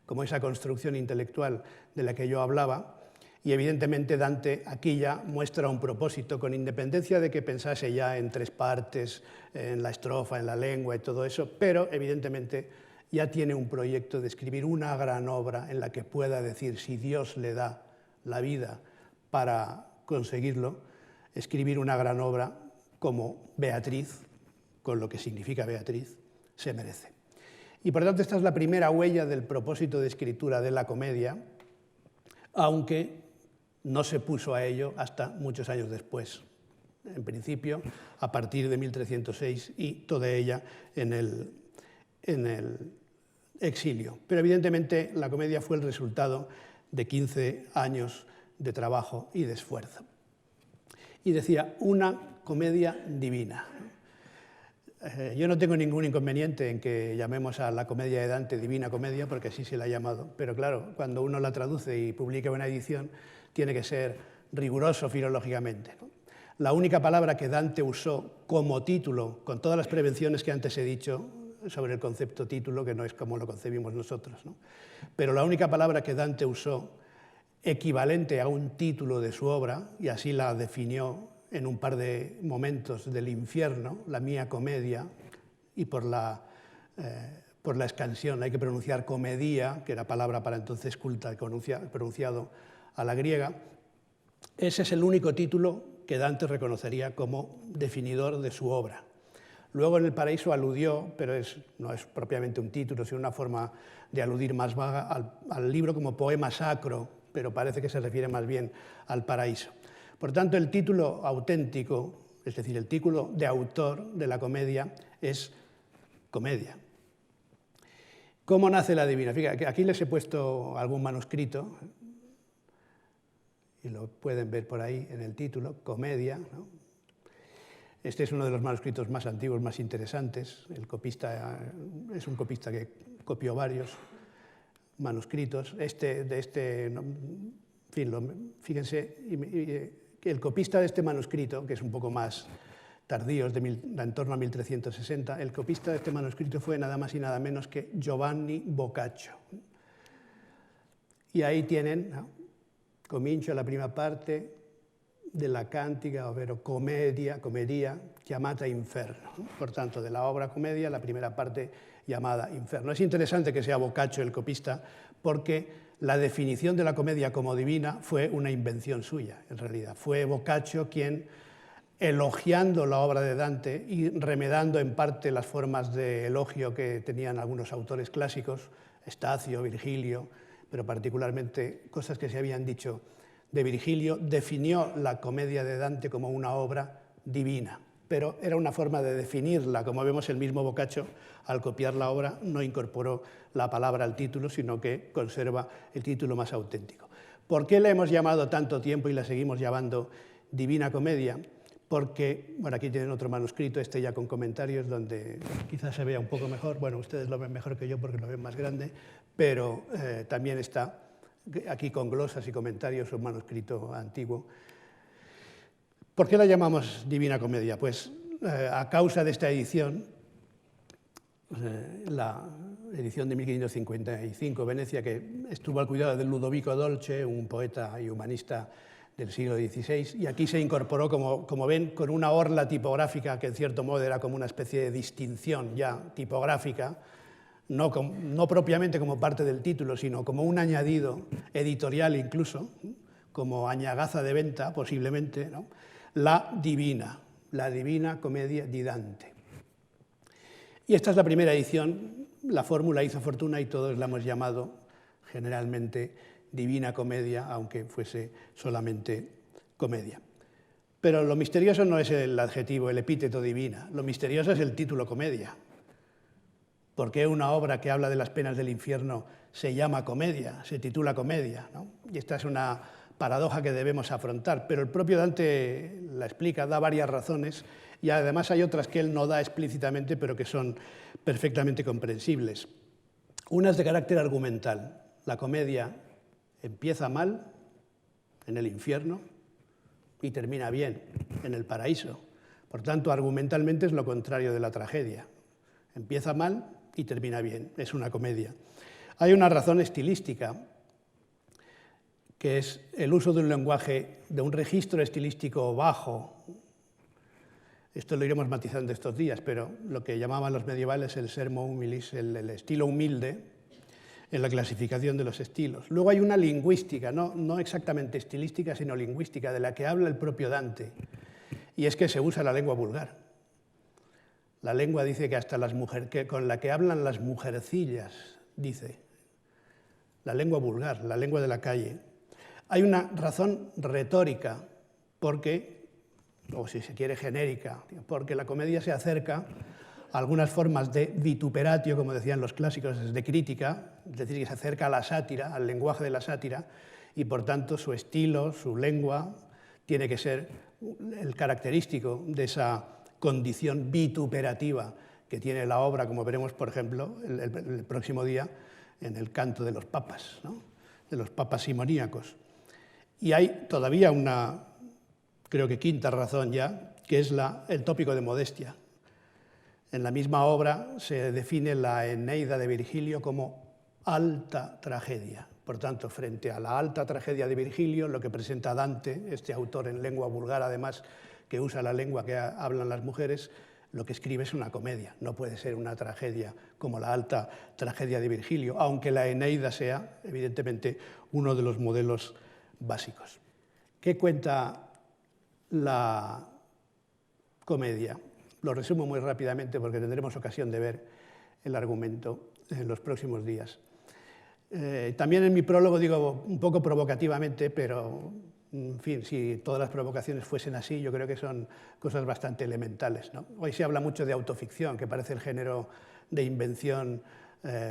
Speaker 1: Como esa construcción intelectual de la que yo hablaba, y evidentemente Dante aquí ya muestra un propósito, con independencia de que pensase ya en 3 partes, en la estrofa, en la lengua y todo eso, pero evidentemente ya tiene un proyecto de escribir una gran obra en la que pueda decir, si Dios le da la vida para conseguirlo, escribir una gran obra como Beatriz, con lo que significa Beatriz, se merece. Y por tanto esta es la primera huella del propósito de escritura de la comedia, aunque no se puso a ello hasta muchos años después, en principio a partir de 1306 y toda ella en el exilio. Pero evidentemente la comedia fue el resultado de 15 años de trabajo y de esfuerzo. Y decía, una comedia divina. Yo no tengo ningún inconveniente en que llamemos a la comedia de Dante Divina Comedia, porque así se la ha llamado, pero claro, cuando uno la traduce y publica una edición, tiene que ser riguroso filológicamente, ¿no? La única palabra que Dante usó como título, con todas las prevenciones que antes he dicho sobre el concepto título, que no es como lo concebimos nosotros, ¿no? Pero la única palabra que Dante usó equivalente a un título de su obra, y así la definió en un par de momentos del infierno, la mía comedia, y por la escansión hay que pronunciar comedia, que era palabra para entonces culta, pronunciado a la griega. Ese es el único título que Dante reconocería como definidor de su obra. Luego en el Paraíso aludió, pero no es propiamente un título, sino una forma de aludir más vaga al libro como poema sacro, pero parece que se refiere más bien al Paraíso. Por tanto, el título auténtico, es decir, el título de autor de la comedia, es Comedia. ¿Cómo nace la Divina? Fíjate, aquí les he puesto algún manuscrito, y lo pueden ver por ahí en el título, Comedia, ¿no? Este es uno de los manuscritos más antiguos, más interesantes. El copista es un copista que copió varios manuscritos. Fíjense, que el copista de este manuscrito, que es un poco más tardío, es en torno a 1360, el copista de este manuscrito fue nada más y nada menos que Giovanni Boccaccio. Y ahí tienen, ¿no? Comincio la prima parte della cantica, ovvero comedia, chiamata Inferno. Por tanto, de la obra comedia, la primera parte llamada Inferno. Es interesante que sea Boccaccio el copista, porque la definición de la comedia como divina fue una invención suya, en realidad. Fue Boccaccio quien, elogiando la obra de Dante y remedando en parte las formas de elogio que tenían algunos autores clásicos, Estacio, Virgilio, pero particularmente cosas que se habían dicho de Virgilio, definió la comedia de Dante como una obra divina. Pero era una forma de definirla. Como vemos, el mismo Boccaccio, al copiar la obra, no incorporó la palabra al título, sino que conserva el título más auténtico. ¿Por qué la hemos llamado tanto tiempo y la seguimos llamando Divina Comedia? Porque, bueno, aquí tienen otro manuscrito, este ya con comentarios, donde quizás se vea un poco mejor. Bueno, ustedes lo ven mejor que yo porque lo ven más grande, pero también está aquí con glosas y comentarios, un manuscrito antiguo. ¿Por qué la llamamos Divina Comedia? Pues a causa de esta edición, la edición de 1555, Venecia, que estuvo al cuidado de Ludovico Dolce, un poeta y humanista del siglo XVI, y aquí se incorporó, como ven, con una orla tipográfica que en cierto modo era como una especie de distinción ya tipográfica, no propiamente como parte del título, sino como un añadido editorial incluso, como añagaza de venta posiblemente, ¿no? La Divina Comedia di Dante. Y esta es la primera edición, la fórmula hizo fortuna y todos la hemos llamado generalmente Divina Comedia, aunque fuese solamente comedia. Pero lo misterioso no es el adjetivo, el epíteto divina, lo misterioso es el título comedia. ¿Por qué una obra que habla de las penas del infierno se llama comedia, se titula comedia, ¿no? Y esta es una paradoja que debemos afrontar, pero el propio Dante la explica, da varias razones, y además hay otras que él no da explícitamente, pero que son perfectamente comprensibles. Una es de carácter argumental. La comedia empieza mal, en el infierno, y termina bien, en el paraíso. Por tanto, argumentalmente es lo contrario de la tragedia. Empieza mal y termina bien, es una comedia. Hay una razón estilística, que es el uso de un lenguaje, de un registro estilístico bajo. Esto lo iremos matizando estos días, pero lo que llamaban los medievales el sermo humilis, el estilo humilde, en la clasificación de los estilos. Luego hay una lingüística, no exactamente estilística, sino lingüística, de la que habla el propio Dante, y es que se usa la lengua vulgar. La lengua dice que hasta con la que hablan las mujercillas, dice, la lengua vulgar, la lengua de la calle. Hay una razón retórica, porque, o si se quiere genérica, porque la comedia se acerca a algunas formas de vituperatio, como decían los clásicos, de crítica, es decir, que se acerca a la sátira, al lenguaje de la sátira, y por tanto su estilo, su lengua, tiene que ser el característico de esa condición vituperativa que tiene la obra, como veremos, por ejemplo, el próximo día en el canto de los papas, ¿no? De los papas simoníacos. Y hay todavía una, creo que quinta razón ya, que es el tópico de modestia. En la misma obra se define la Eneida de Virgilio como alta tragedia. Por tanto, frente a la alta tragedia de Virgilio, lo que presenta Dante, este autor en lengua vulgar además, que usa la lengua que hablan las mujeres, lo que escribe es una comedia. No puede ser una tragedia como la alta tragedia de Virgilio, aunque la Eneida sea, evidentemente, uno de los modelos básicos. ¿Qué cuenta la comedia? Lo resumo muy rápidamente porque tendremos ocasión de ver el argumento en los próximos días. También en mi prólogo digo un poco provocativamente, pero en fin, si todas las provocaciones fuesen así, yo creo que son cosas bastante elementales, ¿no? Hoy se habla mucho de autoficción, que parece el género de invención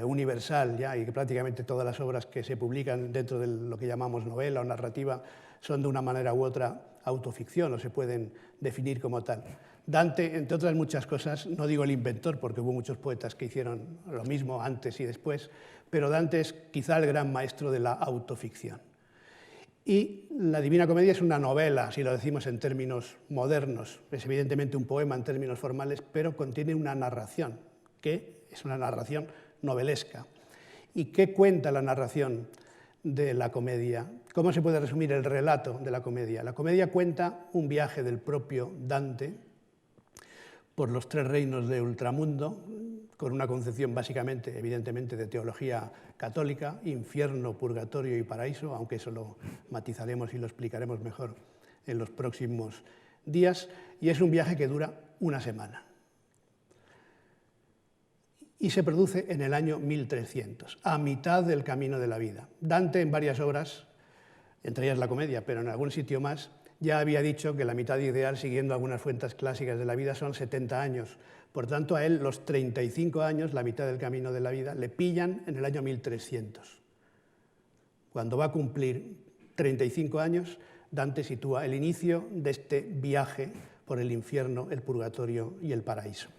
Speaker 1: universal, ya, y que prácticamente todas las obras que se publican dentro de lo que llamamos novela o narrativa son de una manera u otra autoficción o se pueden definir como tal. Dante, entre otras muchas cosas, no digo el inventor, porque hubo muchos poetas que hicieron lo mismo antes y después, pero Dante es quizá el gran maestro de la autoficción. Y la Divina Comedia es una novela, si lo decimos en términos modernos, es evidentemente un poema en términos formales, pero contiene una narración, que es una narración novelesca. ¿Y qué cuenta la narración de la comedia? ¿Cómo se puede resumir el relato de la comedia? La comedia cuenta un viaje del propio Dante por los tres reinos de ultramundo, con una concepción básicamente, evidentemente, de teología católica, infierno, purgatorio y paraíso, aunque eso lo matizaremos y lo explicaremos mejor en los próximos días, y es un viaje que dura una semana. Y se produce en el año 1300, a mitad del camino de la vida. Dante, en varias obras, entre ellas la Comedia, pero en algún sitio más, ya había dicho que la mitad ideal, siguiendo algunas fuentes clásicas de la vida, son 70 años. Por tanto, a él los 35 años, la mitad del camino de la vida, le pillan en el año 1300. Cuando va a cumplir 35 años, Dante sitúa el inicio de este viaje por el infierno, el purgatorio y el paraíso.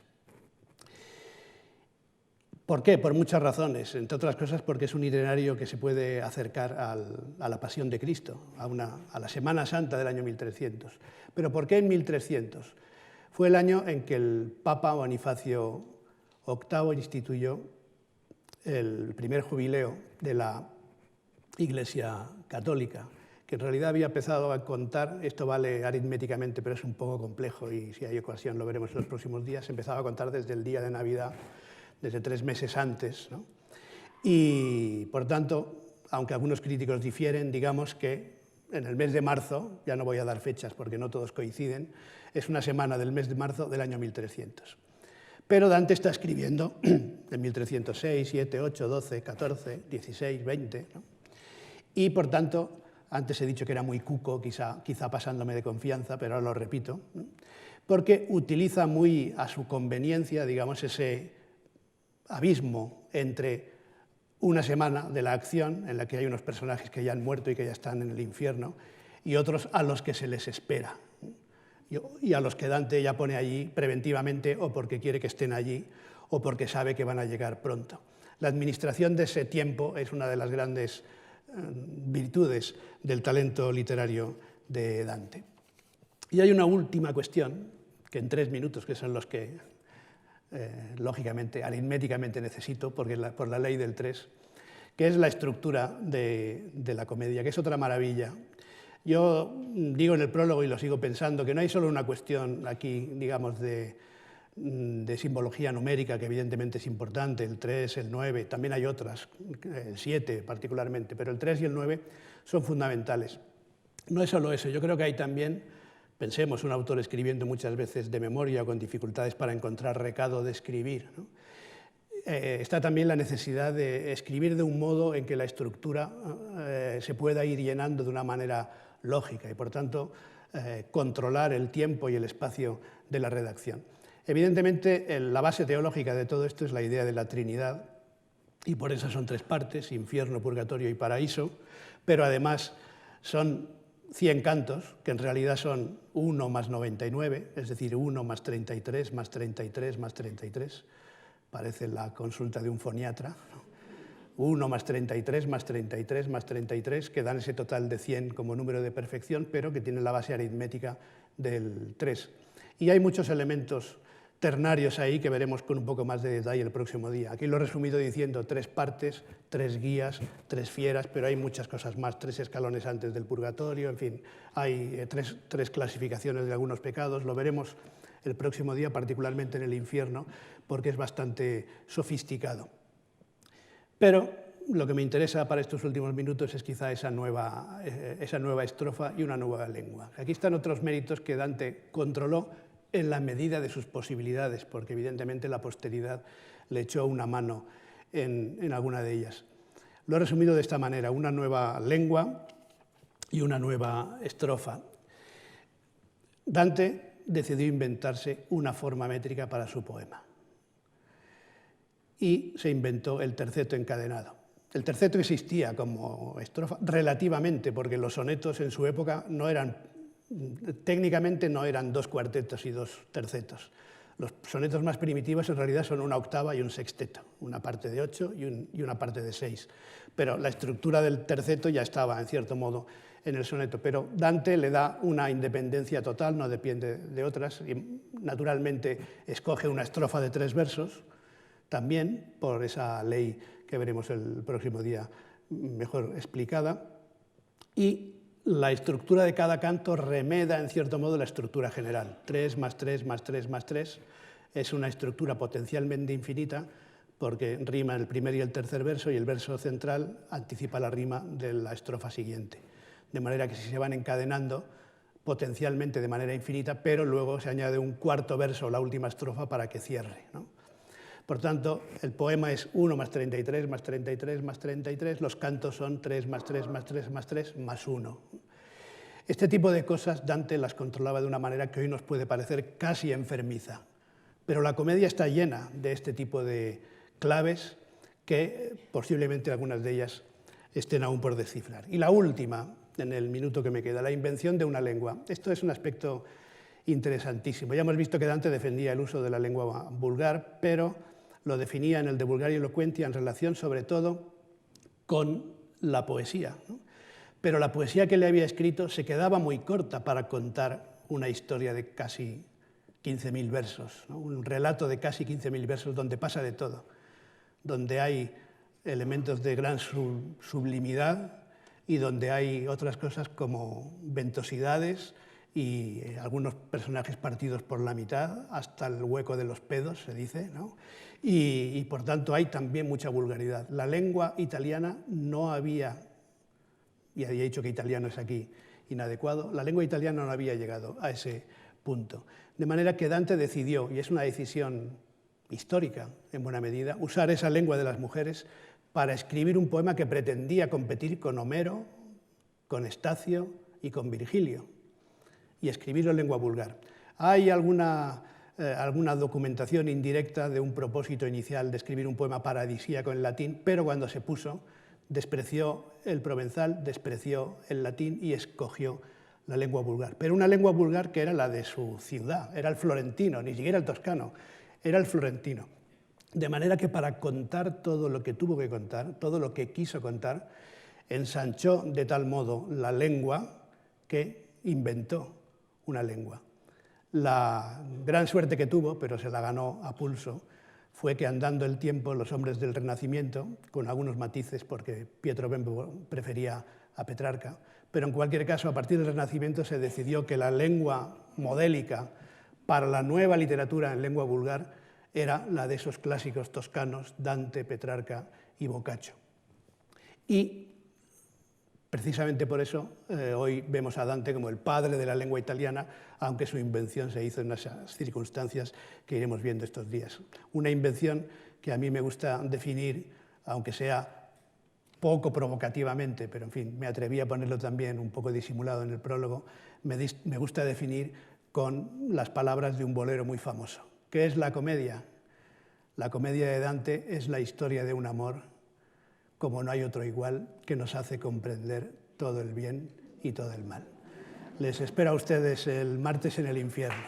Speaker 1: ¿Por qué? Por muchas razones, entre otras cosas porque es un itinerario que se puede acercar a la Pasión de Cristo, a la Semana Santa del año 1300. ¿Pero por qué en 1300? Fue el año en que el Papa Bonifacio VIII instituyó el primer jubileo de la Iglesia Católica, que en realidad había empezado a contar, esto vale aritméticamente, pero es un poco complejo y si hay ocasión lo veremos en los próximos días, empezaba a contar desde el día de Navidad, desde 3 meses antes, ¿no? Y, por tanto, aunque algunos críticos difieren, digamos que en el mes de marzo, ya no voy a dar fechas porque no todos coinciden, es una semana del mes de marzo del año 1300. Pero Dante está escribiendo en 1306, 7, 8, 12, 14, 16, 20, ¿no? Y, por tanto, antes he dicho que era muy cuco, quizá pasándome de confianza, pero ahora lo repito, ¿no? Porque utiliza muy a su conveniencia, digamos, ese abismo entre una semana de la acción, en la que hay unos personajes que ya han muerto y que ya están en el infierno, y otros a los que se les espera, y a los que Dante ya pone allí preventivamente o porque quiere que estén allí o porque sabe que van a llegar pronto. La administración de ese tiempo es una de las grandes virtudes del talento literario de Dante. Y hay una última cuestión, que en 3 minutos, que son los que lógicamente, aritméticamente necesito, porque por la ley del 3, que es la estructura de la comedia, que es otra maravilla. Yo digo en el prólogo, y lo sigo pensando, que no hay solo una cuestión aquí, digamos, de simbología numérica, que evidentemente es importante, el 3, el 9, también hay otras, el 7 particularmente, pero el 3 y el 9 son fundamentales. No es solo eso, yo creo que hay también, pensemos, un autor escribiendo muchas veces de memoria o con dificultades para encontrar recado de escribir, ¿no? Está también la necesidad de escribir de un modo en que la estructura se pueda ir llenando de una manera lógica y, por tanto, controlar el tiempo y el espacio de la redacción. Evidentemente, la base teológica de todo esto es la idea de la Trinidad, y por eso son 3 partes, infierno, purgatorio y paraíso, pero además son 100 cantos, que en realidad son 1 más 99, es decir, 1 más 33, más 33, más 33. Parece la consulta de un foniatra, ¿no? 1 más 33, más 33, más 33, que dan ese total de 100 como número de perfección, pero que tienen la base aritmética del 3. Y hay muchos elementos ternarios ahí que veremos con un poco más de detalle el próximo día. Aquí lo he resumido diciendo 3 partes, 3 guías, 3 fieras, pero hay muchas cosas más, 3 escalones antes del purgatorio, en fin, hay 3 clasificaciones de algunos pecados, lo veremos el próximo día, particularmente en el infierno, porque es bastante sofisticado. Pero lo que me interesa para estos últimos minutos es quizá esa nueva estrofa y una nueva lengua. Aquí están otros méritos que Dante controló en la medida de sus posibilidades, porque evidentemente la posteridad le echó una mano en alguna de ellas. Lo he resumido de esta manera: una nueva lengua y una nueva estrofa. Dante decidió inventarse una forma métrica para su poema y se inventó el terceto encadenado. El terceto existía como estrofa relativamente, porque los sonetos en su época no eran, técnicamente no eran 2 cuartetos y 2 tercetos. Los sonetos más primitivos en realidad son una octava y un sexteto, una parte de 8 y una parte de 6. Pero la estructura del terceto ya estaba, en cierto modo, en el soneto. Pero Dante le da una independencia total, no depende de otras, y naturalmente escoge una estrofa de 3 versos, también por esa ley que veremos el próximo día mejor explicada, y la estructura de cada canto remeda, en cierto modo, la estructura general. 3 más 3 más 3 más 3, es una estructura potencialmente infinita porque rima el primer y el tercer verso y el verso central anticipa la rima de la estrofa siguiente. De manera que si se van encadenando potencialmente de manera infinita, pero luego se añade un cuarto verso o la última estrofa para que cierre, ¿no? Por tanto, el poema es 1 más 33, más 33, más 33, los cantos son 3 más 3, más 3, más 3, más 1. Este tipo de cosas Dante las controlaba de una manera que hoy nos puede parecer casi enfermiza, pero la comedia está llena de este tipo de claves que posiblemente algunas de ellas estén aún por descifrar. Y la última, en el minuto que me queda, la invención de una lengua. Esto es un aspecto interesantísimo. Ya hemos visto que Dante defendía el uso de la lengua vulgar, pero lo definía en el De Vulgaria Eloquentia en relación sobre todo con la poesía, ¿no? Pero la poesía que le había escrito se quedaba muy corta para contar una historia de casi 15.000 versos, ¿no? Un relato de casi 15.000 versos donde pasa de todo, donde hay elementos de gran sublimidad y donde hay otras cosas como ventosidades y algunos personajes partidos por la mitad, hasta el hueco de los pedos, se dice, ¿no? Y por tanto hay también mucha vulgaridad. La lengua italiana no había, y había dicho que italiano es aquí inadecuado, la lengua italiana no había llegado a ese punto. De manera que Dante decidió, y es una decisión histórica en buena medida, usar esa lengua de las mujeres para escribir un poema que pretendía competir con Homero, con Estacio y con Virgilio, y escribirlo en lengua vulgar. Hay alguna documentación indirecta de un propósito inicial de escribir un poema paradisíaco en latín, pero cuando se puso, despreció el provenzal, despreció el latín y escogió la lengua vulgar. Pero una lengua vulgar que era la de su ciudad, era el florentino, ni siquiera el toscano, era el florentino. De manera que para contar todo lo que tuvo que contar, todo lo que quiso contar, ensanchó de tal modo la lengua que inventó una lengua. La gran suerte que tuvo, pero se la ganó a pulso, fue que andando el tiempo los hombres del Renacimiento, con algunos matices porque Pietro Bembo prefería a Petrarca, pero en cualquier caso a partir del Renacimiento se decidió que la lengua modélica para la nueva literatura en lengua vulgar era la de esos clásicos toscanos, Dante, Petrarca y Boccaccio. Y precisamente por eso hoy vemos a Dante como el padre de la lengua italiana, aunque su invención se hizo en esas circunstancias que iremos viendo estos días. Una invención que a mí me gusta definir, aunque sea poco provocativamente, pero en fin, me atreví a ponerlo también un poco disimulado en el prólogo, me gusta definir con las palabras de un bolero muy famoso. ¿Qué es la comedia? La comedia de Dante es la historia de un amor como no hay otro igual, que nos hace comprender todo el bien y todo el mal. Les espero a ustedes el martes en el infierno.